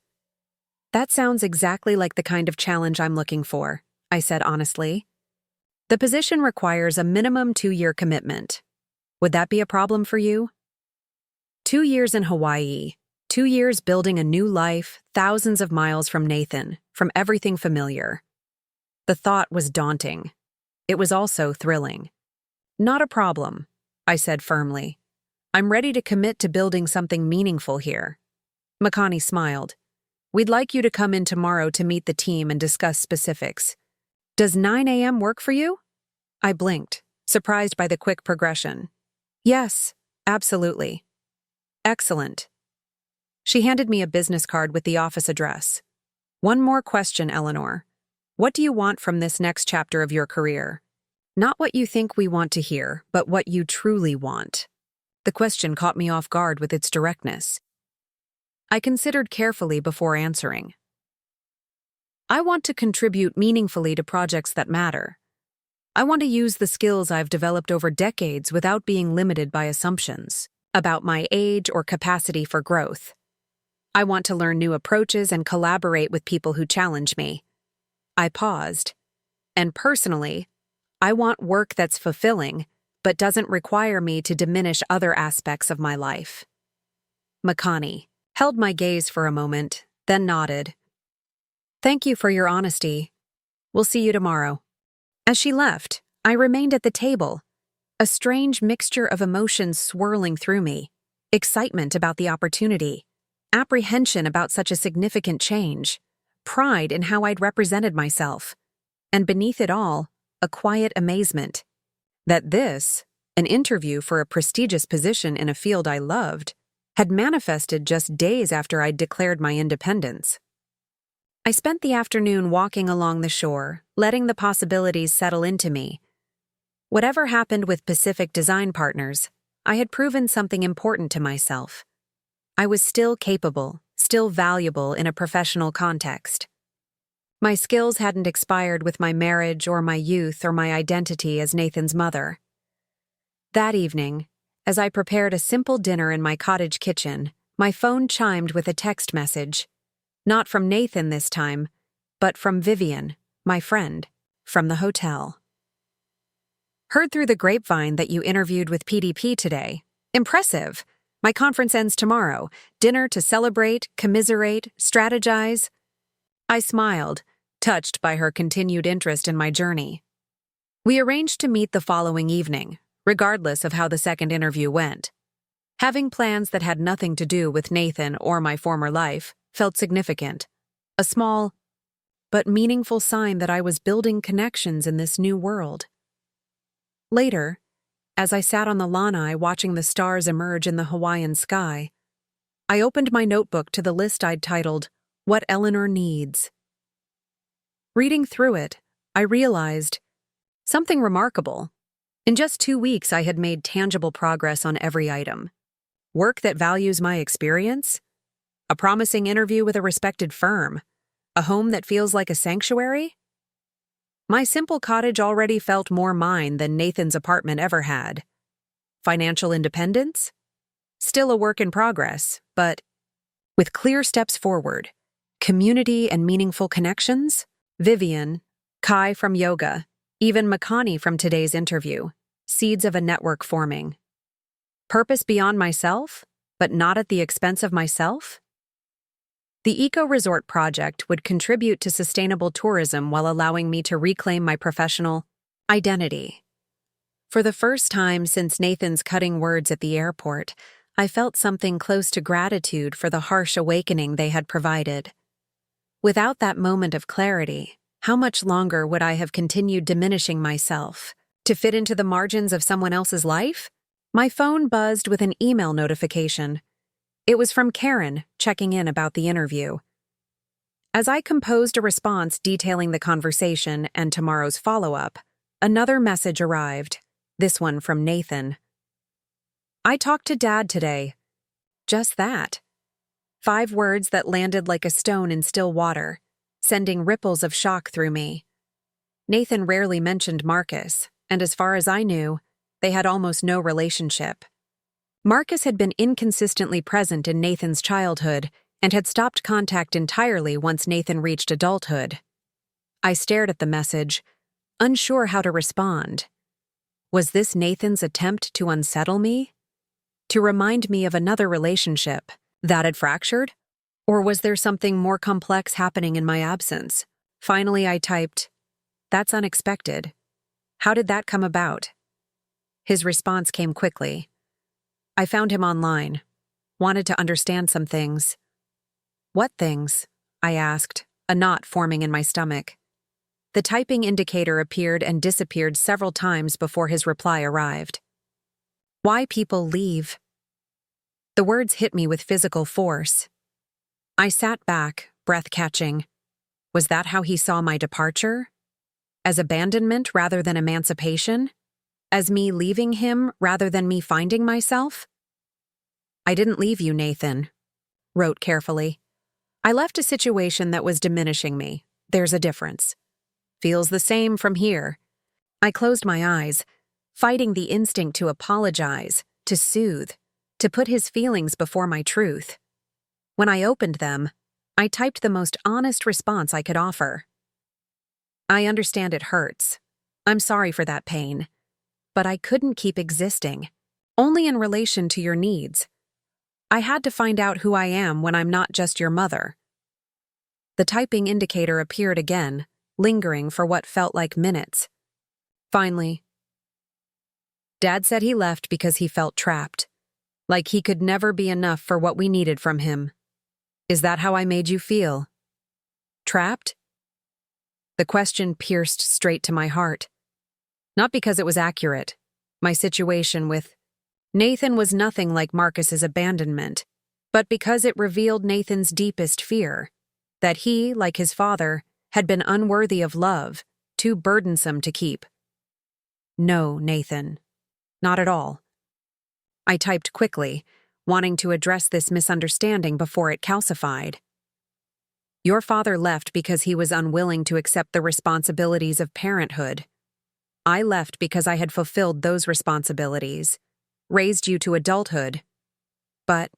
"That sounds exactly like the kind of challenge I'm looking for," I said honestly. "The position requires a minimum 2-year commitment. Would that be a problem for you?" 2 years in Hawaii, 2 years building a new life, thousands of miles from Nathan, from everything familiar. The thought was daunting. It was also thrilling. "Not a problem," I said firmly. "I'm ready to commit to building something meaningful here." Makani smiled. "We'd like you to come in tomorrow to meet the team and discuss specifics. Does 9 a.m. work for you?" I blinked, surprised by the quick progression. "Yes, absolutely." "Excellent." She handed me a business card with the office address. "One more question, Eleanor. What do you want from this next chapter of your career? Not what you think we want to hear, but what you truly want." The question caught me off guard with its directness. I considered carefully before answering. "I want to contribute meaningfully to projects that matter. I want to use the skills I've developed over decades without being limited by assumptions about my age or capacity for growth. I want to learn new approaches and collaborate with people who challenge me." I paused. "And personally, I want work that's fulfilling, but doesn't require me to diminish other aspects of my life." Makani held my gaze for a moment, then nodded. "Thank you for your honesty. We'll see you tomorrow." As she left, I remained at the table, a strange mixture of emotions swirling through me: excitement about the opportunity, apprehension about such a significant change, pride in how I'd represented myself, and beneath it all, a quiet amazement that this, an interview for a prestigious position in a field I loved, had manifested just days after I'd declared my independence. I spent the afternoon walking along the shore, letting the possibilities settle into me. Whatever happened with Pacific Design Partners, I had proven something important to myself. I was still capable, still valuable in a professional context. My skills hadn't expired with my marriage or my youth or my identity as Nathan's mother. That evening, as I prepared a simple dinner in my cottage kitchen, my phone chimed with a text message. Not from Nathan this time, but from Vivian, my friend, from the hotel. Heard through the grapevine that you interviewed with PDP today. Impressive. My conference ends tomorrow. Dinner to celebrate, commiserate, strategize. I smiled, touched by her continued interest in my journey. We arranged to meet the following evening, regardless of how the second interview went. Having plans that had nothing to do with Nathan or my former life felt significant. A small, but meaningful sign that I was building connections in this new world. Later, as I sat on the lanai watching the stars emerge in the Hawaiian sky, I opened my notebook to the list I'd titled, What Eleanor Needs. Reading through it, I realized something remarkable. In just 2 weeks, I had made tangible progress on every item. Work that values my experience, a promising interview with a respected firm, a home that feels like a sanctuary. My simple cottage already felt more mine than Nathan's apartment ever had. Financial independence? Still a work in progress, but with clear steps forward. Community and meaningful connections? Vivian, Kai from yoga, even Makani from today's interview. Seeds of a network forming. Purpose beyond myself, but not at the expense of myself? The eco-resort project would contribute to sustainable tourism while allowing me to reclaim my professional identity. For the first time since Nathan's cutting words at the airport, I felt something close to gratitude for the harsh awakening they had provided. Without that moment of clarity, how much longer would I have continued diminishing myself to fit into the margins of someone else's life? My phone buzzed with an email notification. It was from Karen, checking in about the interview. As I composed a response detailing the conversation and tomorrow's follow-up, another message arrived, this one from Nathan. I talked to Dad today. Just that. 5 words that landed like a stone in still water, sending ripples of shock through me. Nathan rarely mentioned Marcus, and as far as I knew, they had almost no relationship. Marcus had been inconsistently present in Nathan's childhood and had stopped contact entirely once Nathan reached adulthood. I stared at the message, unsure how to respond. Was this Nathan's attempt to unsettle me? To remind me of another relationship that had fractured? Or was there something more complex happening in my absence? Finally, I typed, "That's unexpected. How did that come about?" His response came quickly. I found him online. Wanted to understand some things. What things? I asked, a knot forming in my stomach. The typing indicator appeared and disappeared several times before his reply arrived. Why people leave. The words hit me with physical force. I sat back, breath catching. Was that how he saw my departure? As abandonment rather than emancipation? As me leaving him rather than me finding myself? I didn't leave you, Nathan. Wrote carefully. I left a situation that was diminishing me. There's a difference. Feels the same from here. I closed my eyes, fighting the instinct to apologize, to soothe, to put his feelings before my truth. When I opened them, I typed the most honest response I could offer. I understand it hurts. I'm sorry for that pain. But I couldn't keep existing, only in relation to your needs. I had to find out who I am when I'm not just your mother. The typing indicator appeared again, lingering for what felt like minutes. Finally, Dad said he left because he felt trapped, like he could never be enough for what we needed from him. Is that how I made you feel? Trapped? The question pierced straight to my heart. Not because it was accurate. My situation with Nathan was nothing like Marcus's abandonment, but because it revealed Nathan's deepest fear, that he, like his father, had been unworthy of love, too burdensome to keep. No, Nathan. Not at all. I typed quickly, wanting to address this misunderstanding before it calcified. Your father left because he was unwilling to accept the responsibilities of parenthood. I left because I had fulfilled those responsibilities, raised you to adulthood, but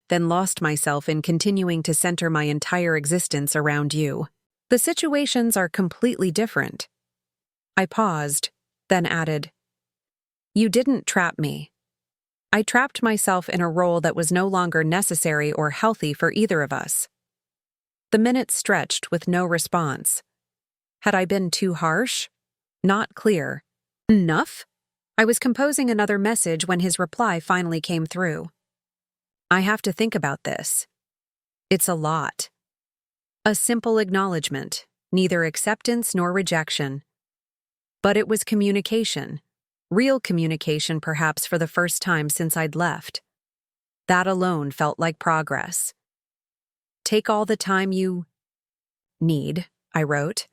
then lost myself in continuing to center my entire existence around you. The situations are completely different. I paused, then added, You didn't trap me. I trapped myself in a role that was no longer necessary or healthy for either of us. The minutes stretched with no response. Had I been too harsh? Not clear. Enough? I was composing another message when his reply finally came through. I have to think about this. It's a lot. A simple acknowledgement, neither acceptance nor rejection. But it was communication. Real communication, perhaps for the first time since I'd left. That alone felt like progress. Take all the time you need, I wrote.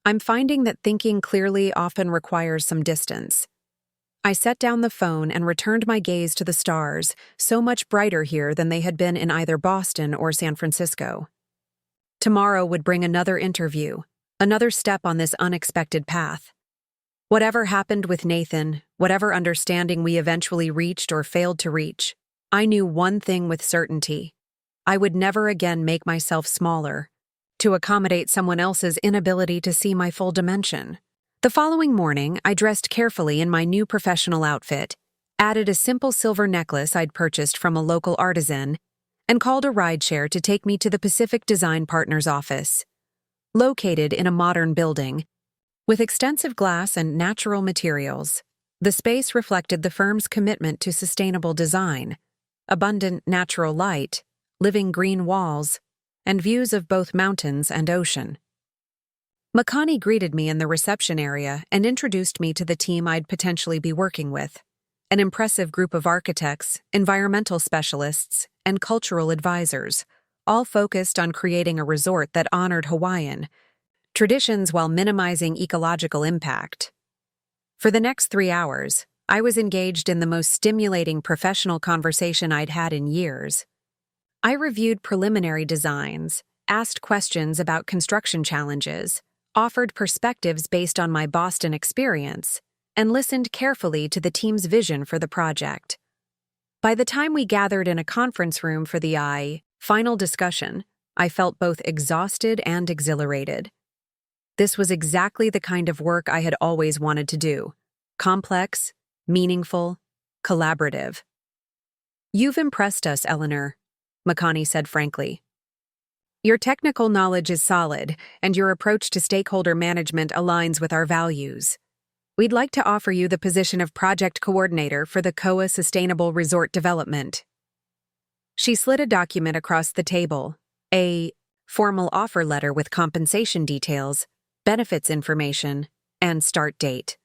I'm finding that thinking clearly often requires some distance. I set down the phone and returned my gaze to the stars, so much brighter here than they had been in either Boston or San Francisco. Tomorrow would bring another interview, another step on this unexpected path. Whatever happened with Nathan, whatever understanding we eventually reached or failed to reach, I knew one thing with certainty. I would never again make myself smaller, to accommodate someone else's inability to see my full dimension. The following morning, I dressed carefully in my new professional outfit, added a simple silver necklace I'd purchased from a local artisan, and called a rideshare to take me to the Pacific Design Partners office. Located in a modern building, with extensive glass and natural materials, the space reflected the firm's commitment to sustainable design, abundant natural light, living green walls, and views of both mountains and ocean. Makani greeted me in the reception area and introduced me to the team I'd potentially be working with, an impressive group of architects, environmental specialists, and cultural advisors, all focused on creating a resort that honored Hawaiian traditions while minimizing ecological impact. For the next 3 hours, I was engaged in the most stimulating professional conversation I'd had in years. I reviewed preliminary designs, asked questions about construction challenges, offered perspectives based on my Boston experience, and listened carefully to the team's vision for the project. By the time we gathered in a conference room for the final discussion, I felt both exhausted and exhilarated. This was exactly the kind of work I had always wanted to do. Complex, meaningful, collaborative. You've impressed us, Eleanor, Makani said frankly. Your technical knowledge is solid, and your approach to stakeholder management aligns with our values. We'd like to offer you the position of project coordinator for the KOA Sustainable Resort Development. She slid a document across the table, a formal offer letter with compensation details, benefits information, and start date.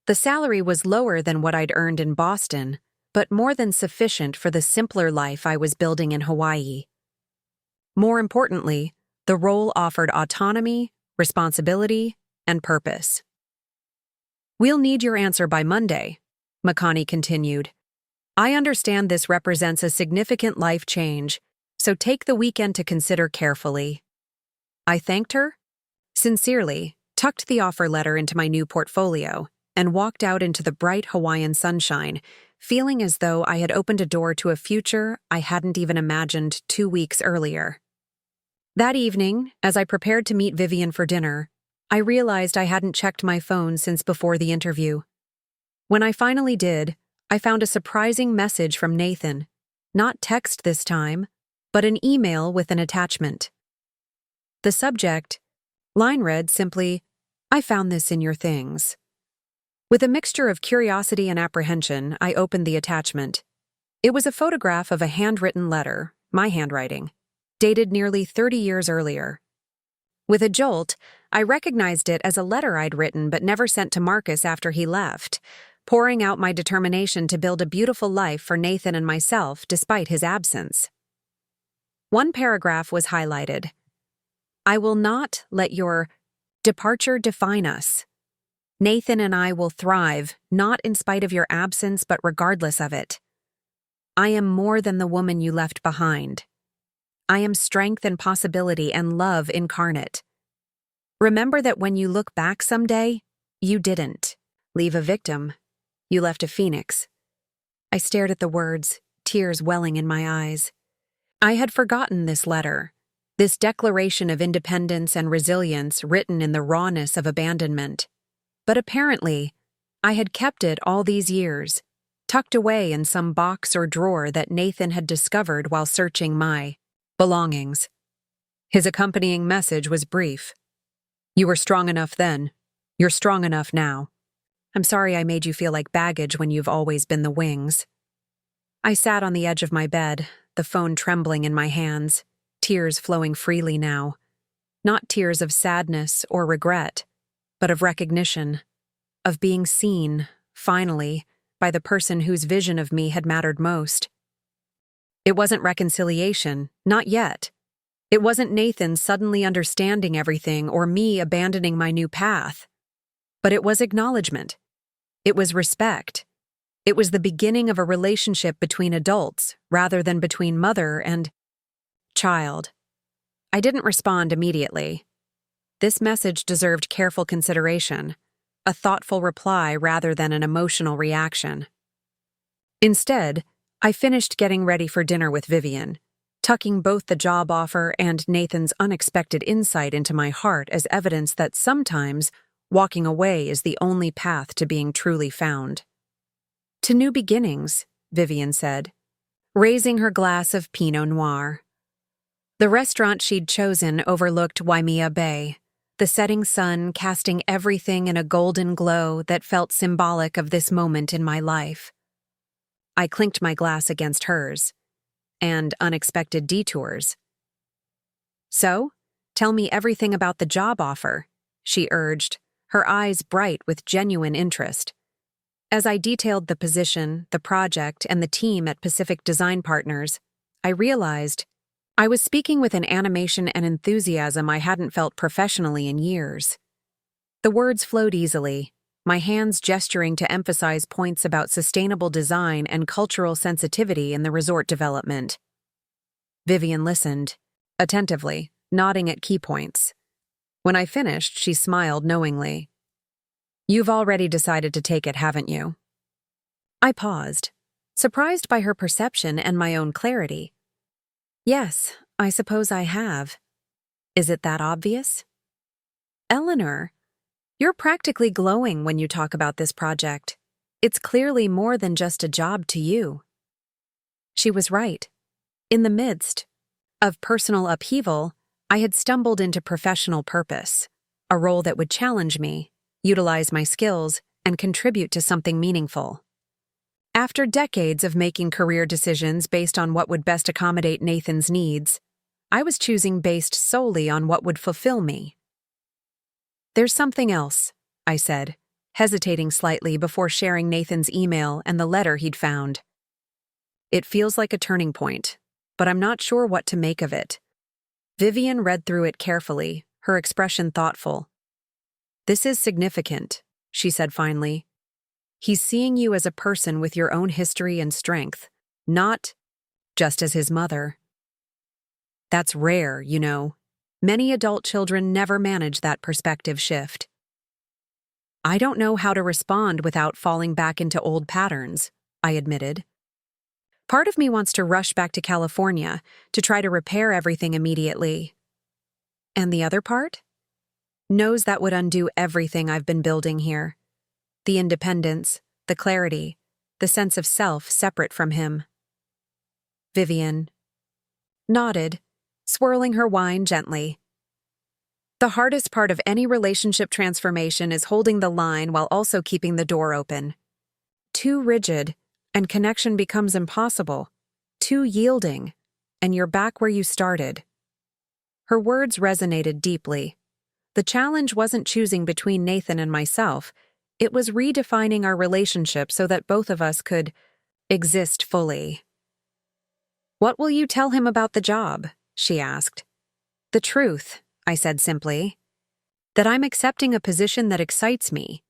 The salary was lower than what I'd earned in Boston, but more than sufficient for the simpler life I was building in Hawaii. More importantly, the role offered autonomy, responsibility, and purpose. We'll need your answer by Monday, Makani continued. I understand this represents a significant life change, so take the weekend to consider carefully. I thanked her, sincerely, tucked the offer letter into my new portfolio, and walked out into the bright Hawaiian sunshine, feeling as though I had opened a door to a future I hadn't even imagined 2 weeks earlier. That evening, as I prepared to meet Vivian for dinner, I realized I hadn't checked my phone since before the interview. When I finally did, I found a surprising message from Nathan, not text this time, but an email with an attachment. The subject line read simply, I found this in your things. With a mixture of curiosity and apprehension, I opened the attachment. It was a photograph of a handwritten letter, my handwriting, dated nearly 30 years earlier. With a jolt, I recognized it as a letter I'd written but never sent to Marcus after he left, pouring out my determination to build a beautiful life for Nathan and myself despite his absence. One paragraph was highlighted. I will not let your departure define us. Nathan and I will thrive, not in spite of your absence, but regardless of it. I am more than the woman you left behind. I am strength and possibility and love incarnate. Remember that when you look back someday, you didn't leave a victim. You left a phoenix. I stared at the words, tears welling in my eyes. I had forgotten this letter, this declaration of independence and resilience written in the rawness of abandonment. But apparently, I had kept it all these years, tucked away in some box or drawer that Nathan had discovered while searching my belongings. His accompanying message was brief. You were strong enough then. You're strong enough now. I'm sorry I made you feel like baggage when you've always been the wings. I sat on the edge of my bed, the phone trembling in my hands, tears flowing freely now. Not tears of sadness or regret, but of recognition, of being seen, finally, by the person whose vision of me had mattered most. It wasn't reconciliation, not yet. It wasn't Nathan suddenly understanding everything or me abandoning my new path. But it was acknowledgement. It was respect. It was the beginning of a relationship between adults rather than between mother and child. I didn't respond immediately. This message deserved careful consideration, a thoughtful reply rather than an emotional reaction. Instead, I finished getting ready for dinner with Vivian, tucking both the job offer and Nathan's unexpected insight into my heart as evidence that sometimes walking away is the only path to being truly found. To new beginnings, Vivian said, raising her glass of Pinot Noir. The restaurant she'd chosen overlooked Waimea Bay, the setting sun casting everything in a golden glow that felt symbolic of this moment in my life. I clinked my glass against hers. And unexpected detours. So, tell me everything about the job offer, she urged, her eyes bright with genuine interest. As I detailed the position, the project, and the team at Pacific Design Partners, I realized I was speaking with an animation and enthusiasm I hadn't felt professionally in years. The words flowed easily, my hands gesturing to emphasize points about sustainable design and cultural sensitivity in the resort development. Vivian listened, attentively, nodding at key points. When I finished, she smiled knowingly. You've already decided to take it, haven't you? I paused, surprised by her perception and my own clarity. Yes, I suppose I have. Is it that obvious? Eleanor, you're practically glowing when you talk about this project. It's clearly more than just a job to you. She was right. In the midst of personal upheaval, I had stumbled into professional purpose, a role that would challenge me, utilize my skills, and contribute to something meaningful. After decades of making career decisions based on what would best accommodate Nathan's needs, I was choosing based solely on what would fulfill me. There's something else, I said, hesitating slightly before sharing Nathan's email and the letter he'd found. It feels like a turning point, but I'm not sure what to make of it. Vivian read through it carefully, her expression thoughtful. This is significant, she said finally. He's seeing you as a person with your own history and strength, not just as his mother. That's rare, you know. Many adult children never manage that perspective shift. I don't know how to respond without falling back into old patterns, I admitted. Part of me wants to rush back to California to try to repair everything immediately. And the other part? Knows that would undo everything I've been building here. The independence, the clarity, the sense of self separate from him. Vivian nodded, swirling her wine gently. The hardest part of any relationship transformation is holding the line while also keeping the door open. Too rigid, and connection becomes impossible. Too yielding, and you're back where you started. Her words resonated deeply. The challenge wasn't choosing between Nathan and myself. It was redefining our relationship so that both of us could exist fully. What will you tell him about the job? She asked. The truth, I said simply. That I'm accepting a position that excites me,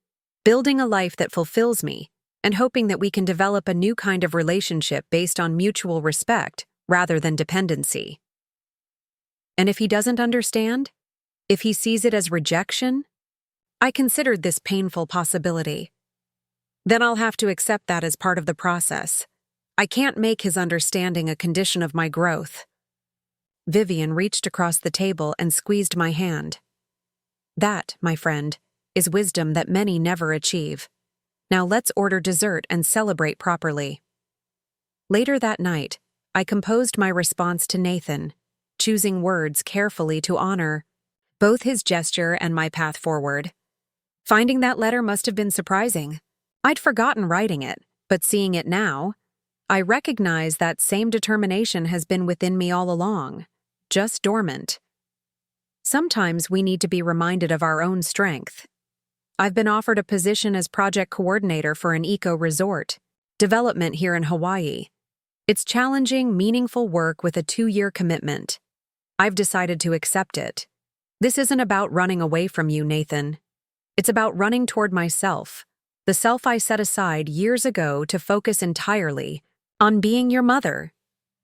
building a life that fulfills me, and hoping that we can develop a new kind of relationship based on mutual respect rather than dependency. And if he doesn't understand? If he sees it as rejection? I considered this painful possibility. Then I'll have to accept that as part of the process. I can't make his understanding a condition of my growth. Vivian reached across the table and squeezed my hand. That, my friend, is wisdom that many never achieve. Now let's order dessert and celebrate properly. Later that night, I composed my response to Nathan, choosing words carefully to honor both his gesture and my path forward. Finding that letter must have been surprising. I'd forgotten writing it, but seeing it now, I recognize that same determination has been within me all along, just dormant. Sometimes we need to be reminded of our own strength. I've been offered a position as project coordinator for an eco-resort development here in Hawaii. It's challenging, meaningful work with a 2-year commitment. I've decided to accept it. This isn't about running away from you, Nathan. It's about running toward myself, the self I set aside years ago to focus entirely on being your mother.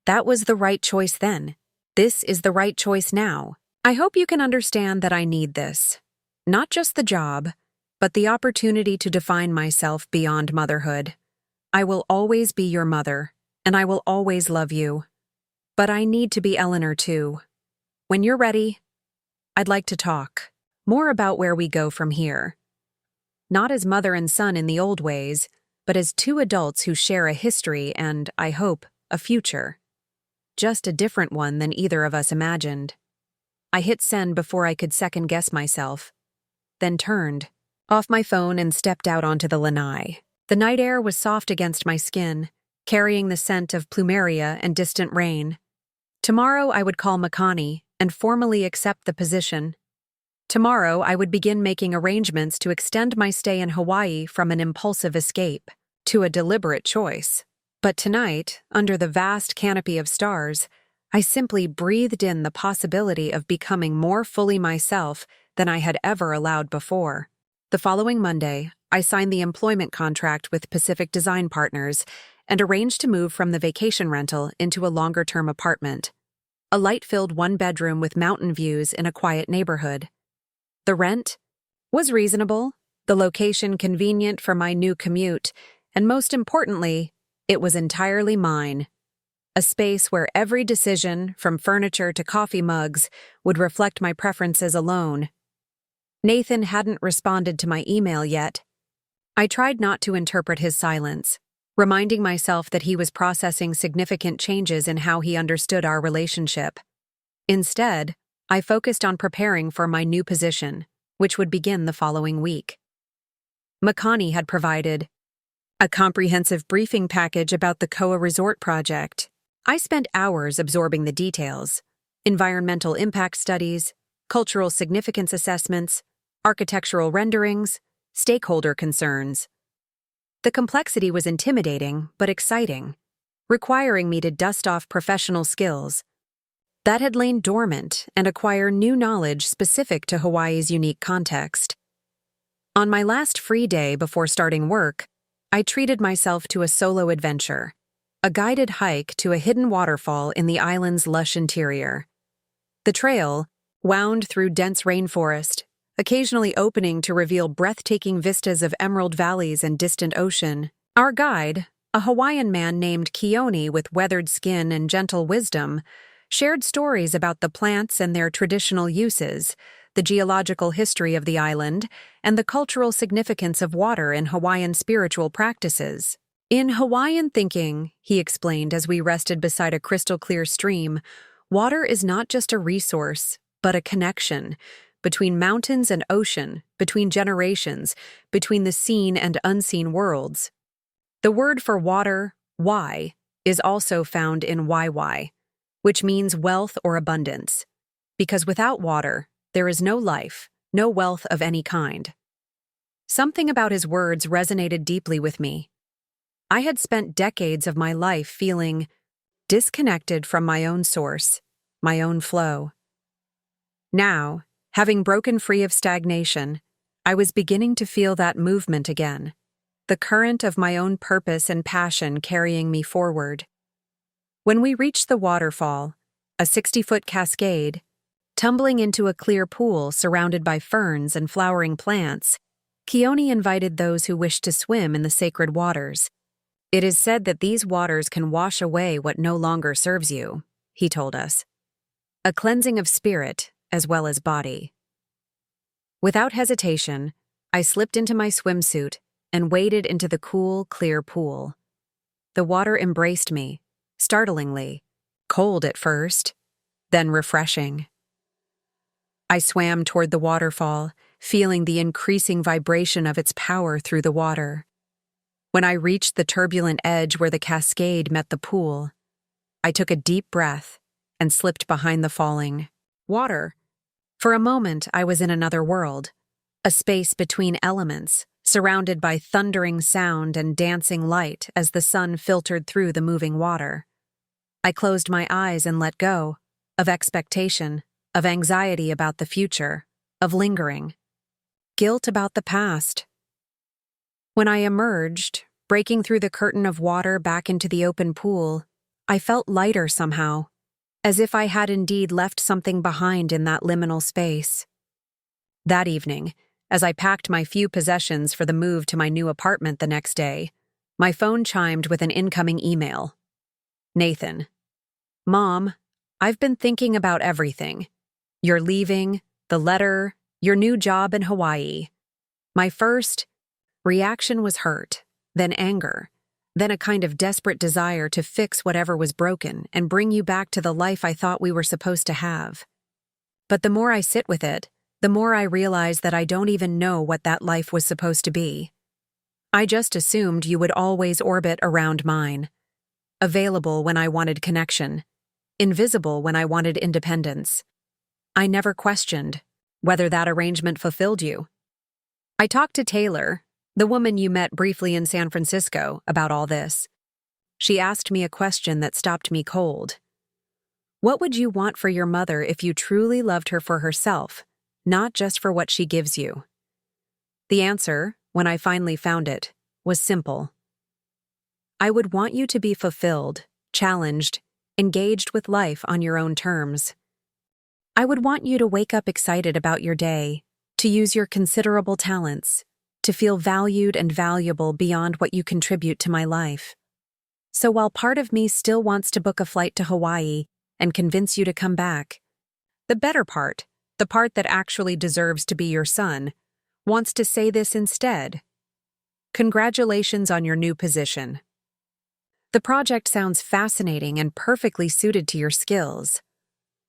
That was the right choice then. This is the right choice now. I hope you can understand that I need this. Not just the job, but the opportunity to define myself beyond motherhood. I will always be your mother, and I will always love you. But I need to be Eleanor too. When you're ready, I'd like to talk more about where we go from here. Not as mother and son in the old ways, but as 2 adults who share a history and, I hope, a future. Just a different one than either of us imagined. I hit send before I could second-guess myself, then turned off my phone and stepped out onto the lanai. The night air was soft against my skin, carrying the scent of plumeria and distant rain. Tomorrow I would call Makani and formally accept the position. Tomorrow I would begin making arrangements to extend my stay in Hawaii from an impulsive escape to a deliberate choice. But tonight, under the vast canopy of stars, I simply breathed in the possibility of becoming more fully myself than I had ever allowed before. The following Monday, I signed the employment contract with Pacific Design Partners and arranged to move from the vacation rental into a longer-term apartment, a light-filled 1-bedroom with mountain views in a quiet neighborhood. The rent was reasonable, the location convenient for my new commute, and most importantly, it was entirely mine. A space where every decision, from furniture to coffee mugs, would reflect my preferences alone. Nathan hadn't responded to my email yet. I tried not to interpret his silence, reminding myself that he was processing significant changes in how he understood our relationship. Instead, I focused on preparing for my new position, which would begin the following week. Makani had provided a comprehensive briefing package about the Koa Resort project. I spent hours absorbing the details: environmental impact studies, cultural significance assessments, architectural renderings, stakeholder concerns. The complexity was intimidating but exciting, requiring me to dust off professional skills that had lain dormant and acquire new knowledge specific to Hawaii's unique context. On my last free day before starting work, I treated myself to a solo adventure, a guided hike to a hidden waterfall in the island's lush interior. The trail wound through dense rainforest, occasionally opening to reveal breathtaking vistas of emerald valleys and distant ocean. Our guide, a Hawaiian man named Keone with weathered skin and gentle wisdom, shared stories about the plants and their traditional uses, the geological history of the island, and the cultural significance of water in Hawaiian spiritual practices. In Hawaiian thinking, he explained as we rested beside a crystal-clear stream, water is not just a resource, but a connection between mountains and ocean, between generations, between the seen and unseen worlds. The word for water, wai, is also found in waiwai, which means wealth or abundance, because without water, there is no life, no wealth of any kind. Something about his words resonated deeply with me. I had spent decades of my life feeling disconnected from my own source, my own flow. Now, having broken free of stagnation, I was beginning to feel that movement again, the current of my own purpose and passion carrying me forward. When we reached the waterfall, a 60-foot cascade, tumbling into a clear pool surrounded by ferns and flowering plants, Keone invited those who wished to swim in the sacred waters. "It is said that these waters can wash away what no longer serves you," he told us. "A cleansing of spirit as well as body." Without hesitation, I slipped into my swimsuit and waded into the cool, clear pool. The water embraced me, startlingly, cold at first, then refreshing. I swam toward the waterfall, feeling the increasing vibration of its power through the water. When I reached the turbulent edge where the cascade met the pool, I took a deep breath and slipped behind the falling water. For a moment, I was in another world, a space between elements, surrounded by thundering sound and dancing light as the sun filtered through the moving water. I closed my eyes and let go, of expectation, of anxiety about the future, of lingering, guilt about the past. When I emerged, breaking through the curtain of water back into the open pool, I felt lighter somehow, as if I had indeed left something behind in that liminal space. That evening, as I packed my few possessions for the move to my new apartment the next day, my phone chimed with an incoming email. "Nathan. Mom, I've been thinking about everything. You're leaving, the letter, your new job in Hawaii." My first reaction was hurt, then anger, then a kind of desperate desire to fix whatever was broken and bring you back to the life I thought we were supposed to have. But the more I sit with it, the more I realize that I don't even know what that life was supposed to be. I just assumed you would always orbit around mine, available when I wanted connection, invisible when I wanted independence. I never questioned whether that arrangement fulfilled you. I talked to Taylor, the woman you met briefly in San Francisco, about all this. She asked me a question that stopped me cold. What would you want for your mother if you truly loved her for herself, not just for what she gives you? The answer, when I finally found it, was simple. I would want you to be fulfilled, challenged, engaged with life on your own terms. I would want you to wake up excited about your day, to use your considerable talents, to feel valued and valuable beyond what you contribute to my life. So while part of me still wants to book a flight to Hawaii and convince you to come back, the better part, the part that actually deserves to be your son, wants to say this instead. Congratulations on your new position. The project sounds fascinating and perfectly suited to your skills.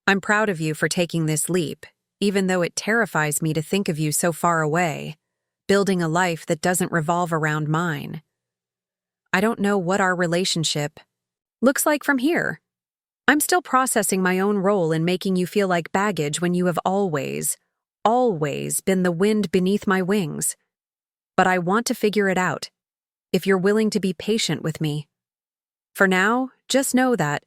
I'm proud of you for taking this leap, even though it terrifies me to think of you so far away, building a life that doesn't revolve around mine. I don't know what our relationship looks like from here. I'm still processing my own role in making you feel like baggage when you have always been the wind beneath my wings. But I want to figure it out, if you're willing to be patient with me. For now, just know that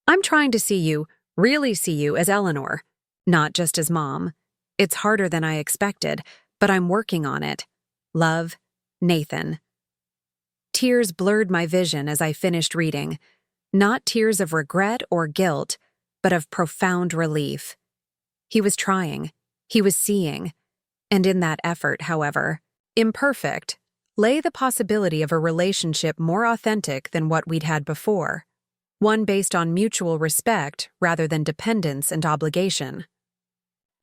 I'm trying to really see you as Eleanor, not just as Mom. It's harder than I expected, but I'm working on it. Love, Nathan. Tears blurred my vision as I finished reading, not tears of regret or guilt, but of profound relief. He was trying, he was seeing, and in that effort, however, imperfect, lay the possibility of a relationship more authentic than what we'd had before, one based on mutual respect rather than dependence and obligation.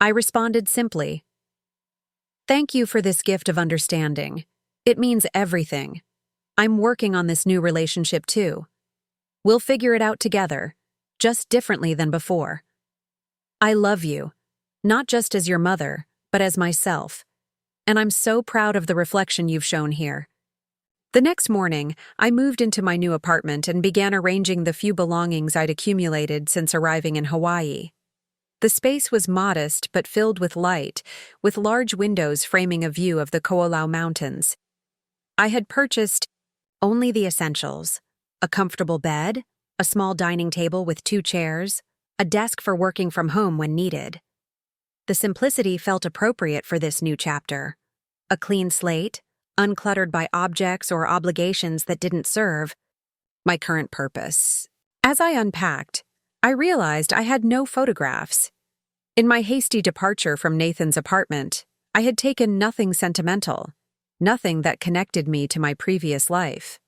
I responded simply, "Thank you for this gift of understanding. It means everything. I'm working on this new relationship too. We'll figure it out together, just differently than before. I love you, not just as your mother, but as myself. And I'm so proud of the reflection you've shown here." The next morning, I moved into my new apartment and began arranging the few belongings I'd accumulated since arriving in Hawaii. The space was modest but filled with light, with large windows framing a view of the Ko'olau Mountains. I had purchased only the essentials: a comfortable bed, a small dining table with 2 chairs, a desk for working from home when needed. The simplicity felt appropriate for this new chapter. A clean slate, uncluttered by objects or obligations that didn't serve my current purpose. As I unpacked, I realized I had no photographs. In my hasty departure from Nathan's apartment, I had taken nothing sentimental, nothing that connected me to my previous life.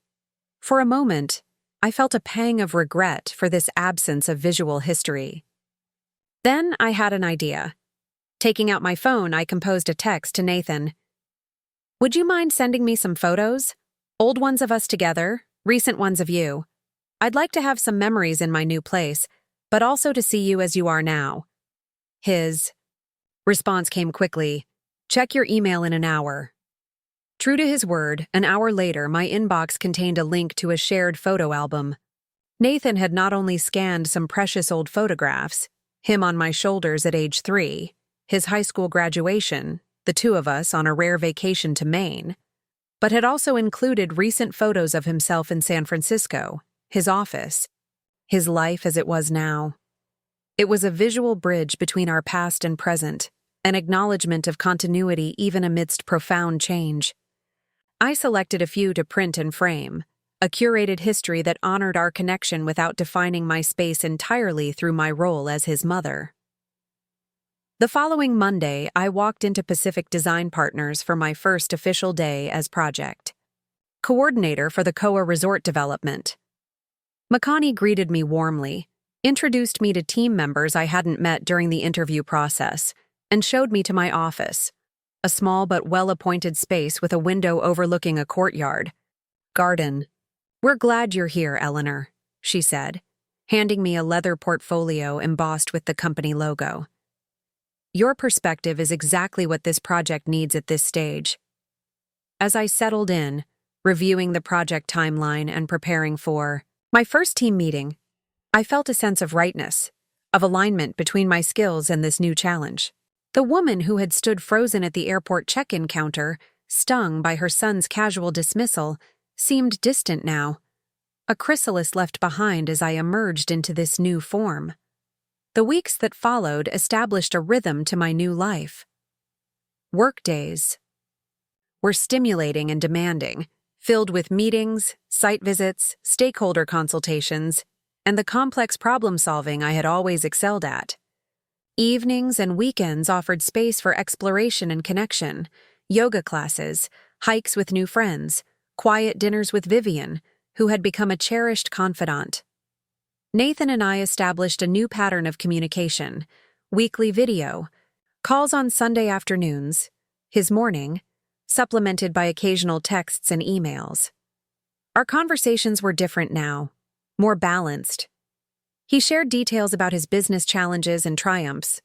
For a moment, I felt a pang of regret for this absence of visual history. Then I had an idea. Taking out my phone, I composed a text to Nathan. "Would you mind sending me some photos? Old ones of us together, recent ones of you. I'd like to have some memories in my new place, but also to see you as you are now." His response came quickly. "Check your email in an hour." True to his word, an hour later, my inbox contained a link to a shared photo album. Nathan had not only scanned some precious old photographs, him on my shoulders at age 3, his high school graduation, the two of us on a rare vacation to Maine, but had also included recent photos of himself in San Francisco, his office, his life as it was now. It was a visual bridge between our past and present, an acknowledgement of continuity even amidst profound change. I selected a few to print and frame, a curated history that honored our connection without defining my space entirely through my role as his mother. The following Monday, I walked into Pacific Design Partners for my first official day as project coordinator for the Koa Resort development. Makani greeted me warmly, introduced me to team members I hadn't met during the interview process, and showed me to my office, a small but well-appointed space with a window overlooking a courtyard. Garden. "We're glad you're here, Eleanor," she said, handing me a leather portfolio embossed with the company logo. "Your perspective is exactly what this project needs at this stage." As I settled in, reviewing the project timeline and preparing for my first team meeting, I felt a sense of rightness, of alignment between my skills and this new challenge. The woman who had stood frozen at the airport check-in counter, stung by her son's casual dismissal, seemed distant now, a chrysalis left behind as I emerged into this new form. The weeks that followed established a rhythm to my new life. Workdays were stimulating and demanding, filled with meetings, site visits, stakeholder consultations, and the complex problem-solving I had always excelled at. Evenings and weekends offered space for exploration and connection, yoga classes, hikes with new friends, quiet dinners with Vivian, who had become a cherished confidant. Nathan and I established a new pattern of communication, weekly video, calls on Sunday afternoons, his morning, supplemented by occasional texts and emails. Our conversations were different now, more balanced. He shared details about his business challenges and triumphs.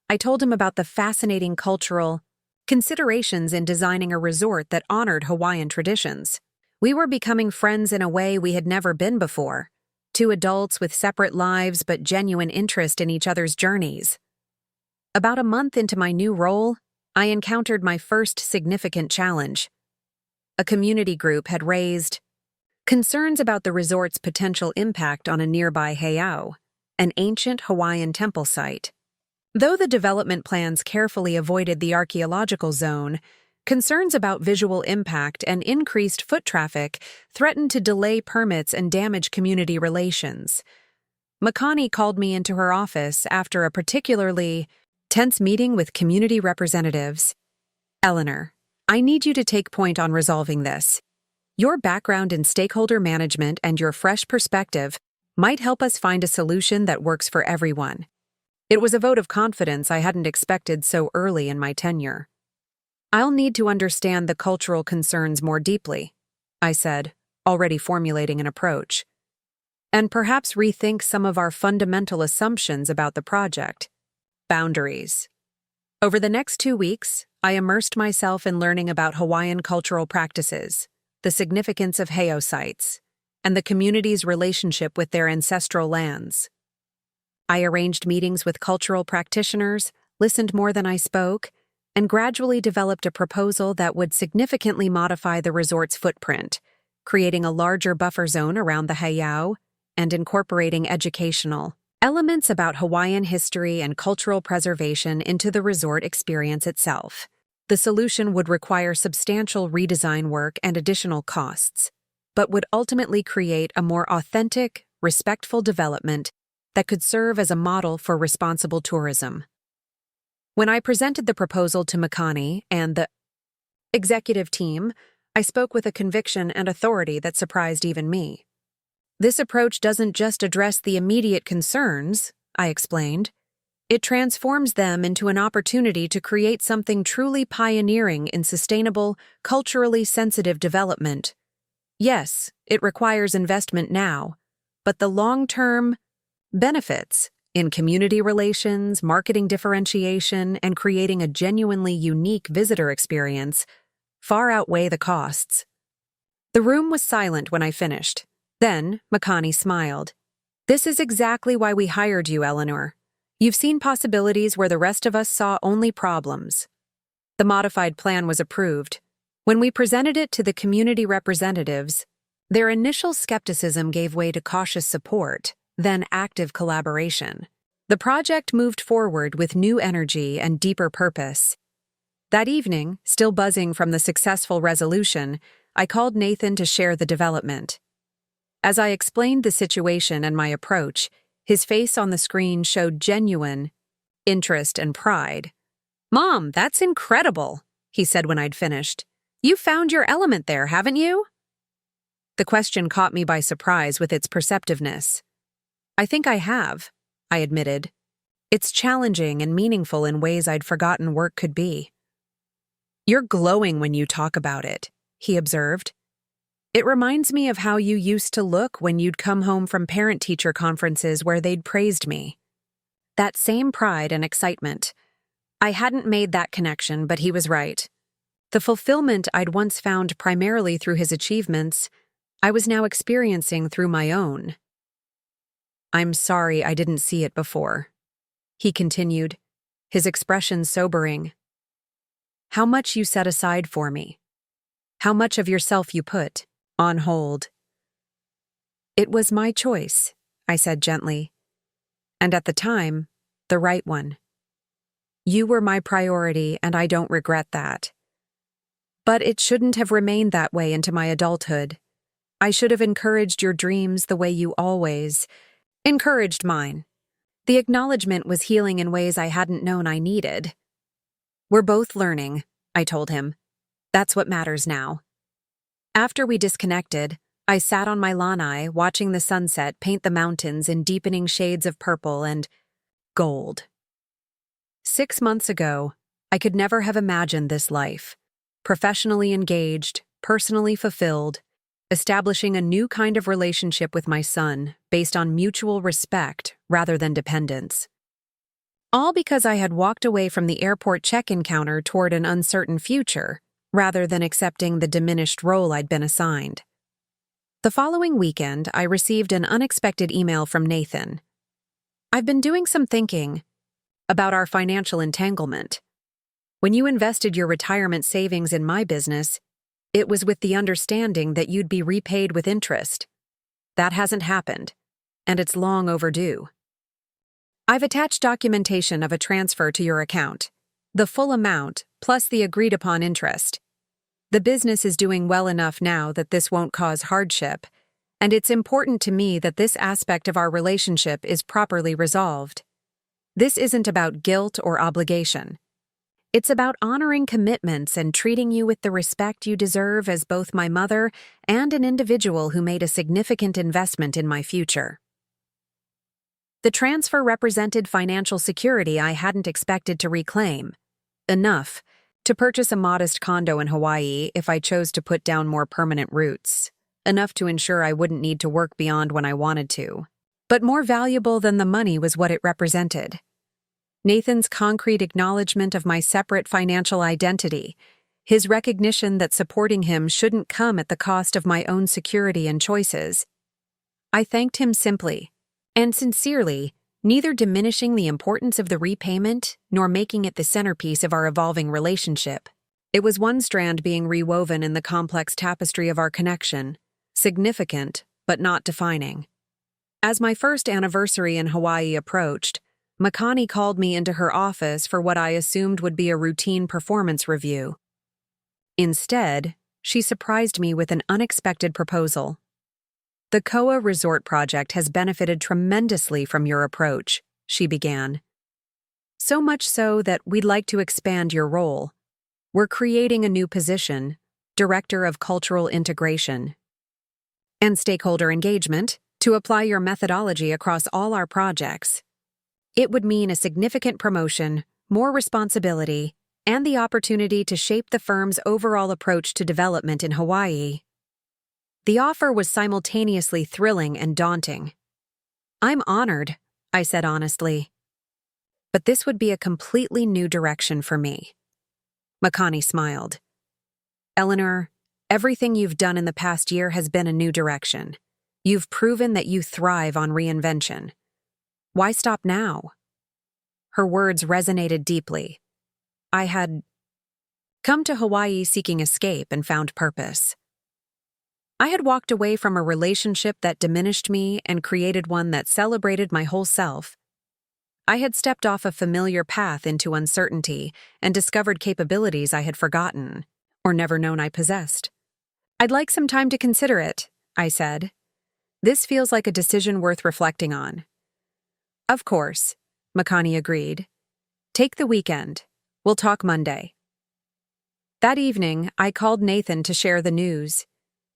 I told him about the fascinating cultural considerations in designing a resort that honored Hawaiian traditions. We were becoming friends in a way we had never been before, two adults with separate lives but genuine interest in each other's journeys. About a month into my new role, I encountered my first significant challenge. A community group had raised concerns about the resort's potential impact on a nearby heiau, an ancient Hawaiian temple site. Though the development plans carefully avoided the archaeological zone, concerns about visual impact and increased foot traffic threatened to delay permits and damage community relations. Makani called me into her office after a particularly tense meeting with community representatives. "Eleanor, I need you to take point on resolving this. Your background in stakeholder management and your fresh perspective might help us find a solution that works for everyone." It was a vote of confidence I hadn't expected so early in my tenure. "I'll need to understand the cultural concerns more deeply," I said, already formulating an approach, "and perhaps rethink some of our fundamental assumptions about the project." Boundaries. Over the next 2 weeks, I immersed myself in learning about Hawaiian cultural practices, the significance of heiau sites, and the community's relationship with their ancestral lands. I arranged meetings with cultural practitioners, listened more than I spoke, and gradually developed a proposal that would significantly modify the resort's footprint, creating a larger buffer zone around the heiau and incorporating educational elements about Hawaiian history and cultural preservation into the resort experience itself. The solution would require substantial redesign work and additional costs, but would ultimately create a more authentic, respectful development that could serve as a model for responsible tourism. When I presented the proposal to Makani and the executive team, I spoke with a conviction and authority that surprised even me. This approach doesn't just address the immediate concerns, I explained. It transforms them into an opportunity to create something truly pioneering in sustainable, culturally sensitive development. Yes, it requires investment now, but the long-term benefits in community relations, marketing differentiation, and creating a genuinely unique visitor experience far outweigh the costs. The room was silent when I finished. Then, Makani smiled. "This is exactly why we hired you, Eleanor. You've seen possibilities where the rest of us saw only problems." The modified plan was approved. When we presented it to the community representatives, their initial skepticism gave way to cautious support, then active collaboration. The project moved forward with new energy and deeper purpose. That evening, still buzzing from the successful resolution, I called Nathan to share the development. As I explained the situation and my approach, his face on the screen showed genuine interest and pride. "Mom, that's incredible," he said when I'd finished. "You found your element there, haven't you?" The question caught me by surprise with its perceptiveness. "I think I have," I admitted. "It's challenging and meaningful in ways I'd forgotten work could be." "You're glowing when you talk about it," he observed. "It reminds me of how you used to look when you'd come home from parent-teacher conferences where they'd praised me." That same pride and excitement. I hadn't made that connection, but he was right. The fulfillment I'd once found primarily through his achievements, I was now experiencing through my own. "I'm sorry I didn't see it before," he continued, his expression sobering. "How much you set aside for me. How much of yourself you put on hold." "It was my choice," I said gently. "And at the time, the right one. You were my priority, and I don't regret that. But it shouldn't have remained that way into my adulthood. I should have encouraged your dreams the way you always encouraged mine." The acknowledgement was healing in ways I hadn't known I needed. "We're both learning," I told him. "That's what matters now." After we disconnected, I sat on my lanai watching the sunset paint the mountains in deepening shades of purple and gold. 6 months ago, I could never have imagined this life. Professionally engaged, personally fulfilled, establishing a new kind of relationship with my son based on mutual respect rather than dependence. All because I had walked away from the airport check-in counter toward an uncertain future, rather than accepting the diminished role I'd been assigned. The following weekend, I received an unexpected email from Nathan. "I've been doing some thinking about our financial entanglement. When you invested your retirement savings in my business, it was with the understanding that you'd be repaid with interest. That hasn't happened, and it's long overdue. I've attached documentation of a transfer to your account, the full amount plus the agreed-upon interest. The business is doing well enough now that this won't cause hardship, and it's important to me that this aspect of our relationship is properly resolved. This isn't about guilt or obligation. It's about honoring commitments and treating you with the respect you deserve as both my mother and an individual who made a significant investment in my future." The transfer represented financial security I hadn't expected to reclaim. Enough to purchase a modest condo in Hawaii if I chose to put down more permanent roots. Enough to ensure I wouldn't need to work beyond when I wanted to. But more valuable than the money was what it represented. Nathan's concrete acknowledgement of my separate financial identity, his recognition that supporting him shouldn't come at the cost of my own security and choices. I thanked him simply and sincerely, neither diminishing the importance of the repayment nor making it the centerpiece of our evolving relationship. It was one strand being rewoven in the complex tapestry of our connection, significant but not defining. As my first anniversary in Hawaii approached, Makani called me into her office for what I assumed would be a routine performance review. Instead, she surprised me with an unexpected proposal. "The Koa Resort project has benefited tremendously from your approach," she began. "So much so that we'd like to expand your role. We're creating a new position, Director of Cultural Integration and Stakeholder Engagement, to apply your methodology across all our projects. It would mean a significant promotion, more responsibility, and the opportunity to shape the firm's overall approach to development in Hawaii." The offer was simultaneously thrilling and daunting. "I'm honored," I said honestly. "But this would be a completely new direction for me." Makani smiled. "Eleanor, everything you've done in the past year has been a new direction. You've proven that you thrive on reinvention. Why stop now?" Her words resonated deeply. I had come to Hawaii seeking escape and found purpose. I had walked away from a relationship that diminished me and created one that celebrated my whole self. I had stepped off a familiar path into uncertainty and discovered capabilities I had forgotten or never known I possessed. "I'd like some time to consider it," I said. "This feels like a decision worth reflecting on." "Of course," Makani agreed. "Take the weekend. We'll talk Monday." That evening, I called Nathan to share the news.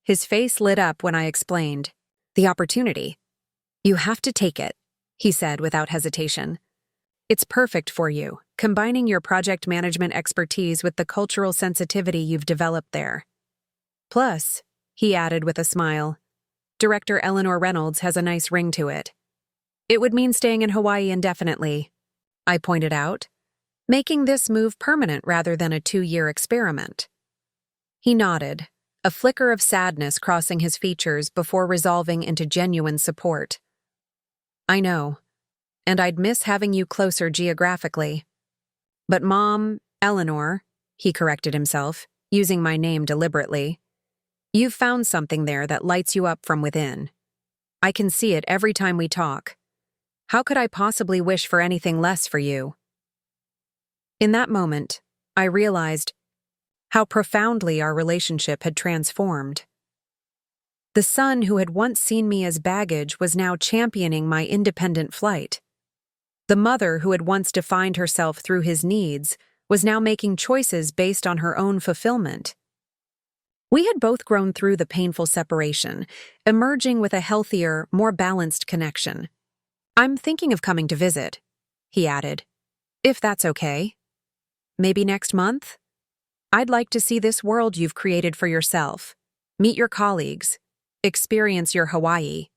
His face lit up when I explained. "The opportunity. You have to take it," he said without hesitation. "It's perfect for you, combining your project management expertise with the cultural sensitivity you've developed there. Plus," he added with a smile, "Director Eleanor Reynolds has a nice ring to it." "It would mean staying in Hawaii indefinitely," I pointed out, "making this move permanent rather than a 2-year experiment." He nodded, a flicker of sadness crossing his features before resolving into genuine support. "I know, and I'd miss having you closer geographically. But Mom, Eleanor," he corrected himself, using my name deliberately, "you've found something there that lights you up from within. I can see it every time we talk. How could I possibly wish for anything less for you?" In that moment, I realized how profoundly our relationship had transformed. The son who had once seen me as baggage was now championing my independent flight. The mother who had once defined herself through his needs was now making choices based on her own fulfillment. We had both grown through the painful separation, emerging with a healthier, more balanced connection. "I'm thinking of coming to visit," he added, "if that's okay. Maybe next month? I'd like to see this world you've created for yourself, meet your colleagues, experience your Hawaii."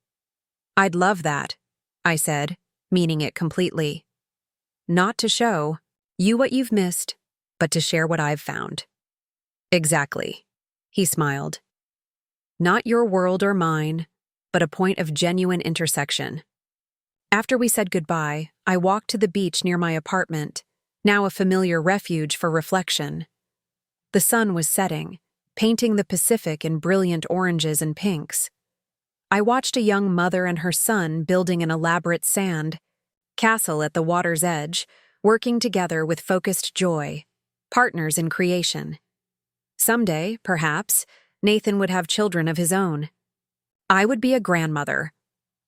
"I'd love that," I said, meaning it completely. "Not to show you what you've missed, but to share what I've found." "Exactly," he smiled. "Not your world or mine, but a point of genuine intersection." After we said goodbye, I walked to the beach near my apartment, now a familiar refuge for reflection. The sun was setting, painting the Pacific in brilliant oranges and pinks. I watched a young mother and her son building an elaborate sand castle at the water's edge, working together with focused joy, partners in creation. Someday, perhaps, Nathan would have children of his own. I would be a grandmother,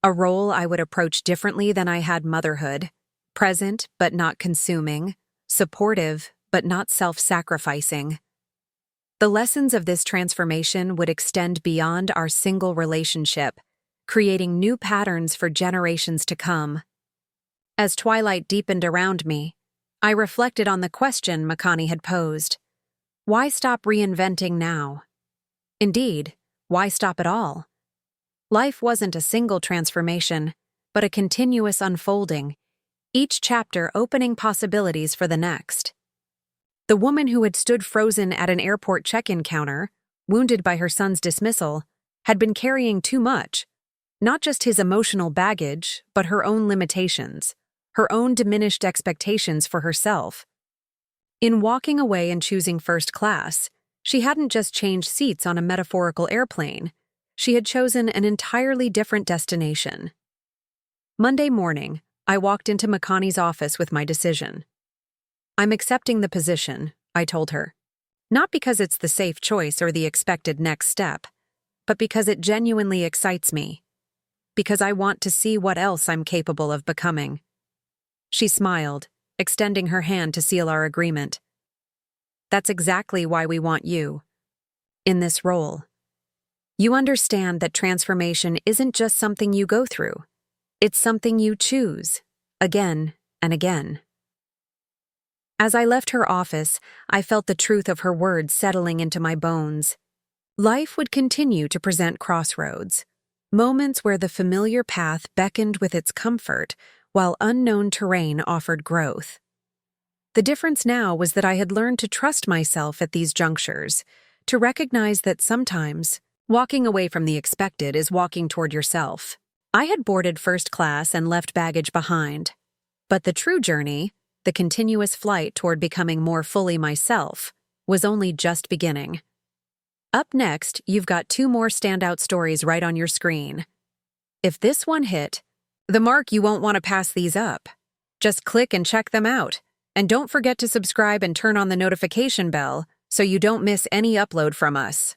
a role I would approach differently than I had motherhood, present but not consuming, supportive but not self-sacrificing. The lessons of this transformation would extend beyond our single relationship, creating new patterns for generations to come. As twilight deepened around me, I reflected on the question Makani had posed. Why stop reinventing now? Indeed, why stop at all? Life wasn't a single transformation, but a continuous unfolding, each chapter opening possibilities for the next. The woman who had stood frozen at an airport check-in counter, wounded by her son's dismissal, had been carrying too much, not just his emotional baggage, but her own limitations, her own diminished expectations for herself. In walking away and choosing first class, she hadn't just changed seats on a metaphorical airplane, she had chosen an entirely different destination. Monday morning, I walked into Makani's office with my decision. I'm accepting the position, I told her. Not because it's the safe choice or the expected next step, but because it genuinely excites me. Because I want to see what else I'm capable of becoming. She smiled, extending her hand to seal our agreement. That's exactly why we want you. In this role. You understand that transformation isn't just something you go through. It's something you choose, again and again. As I left her office, I felt the truth of her words settling into my bones. Life would continue to present crossroads, moments where the familiar path beckoned with its comfort, while unknown terrain offered growth. The difference now was that I had learned to trust myself at these junctures, to recognize that sometimes, walking away from the expected is walking toward yourself. I had boarded first class and left baggage behind. But the true journey, the continuous flight toward becoming more fully myself, was only just beginning. Up next, you've got 2 more standout stories right on your screen. If this one hit the mark, you won't want to pass these up. Just click and check them out. And don't forget to subscribe and turn on the notification bell so you don't miss any upload from us.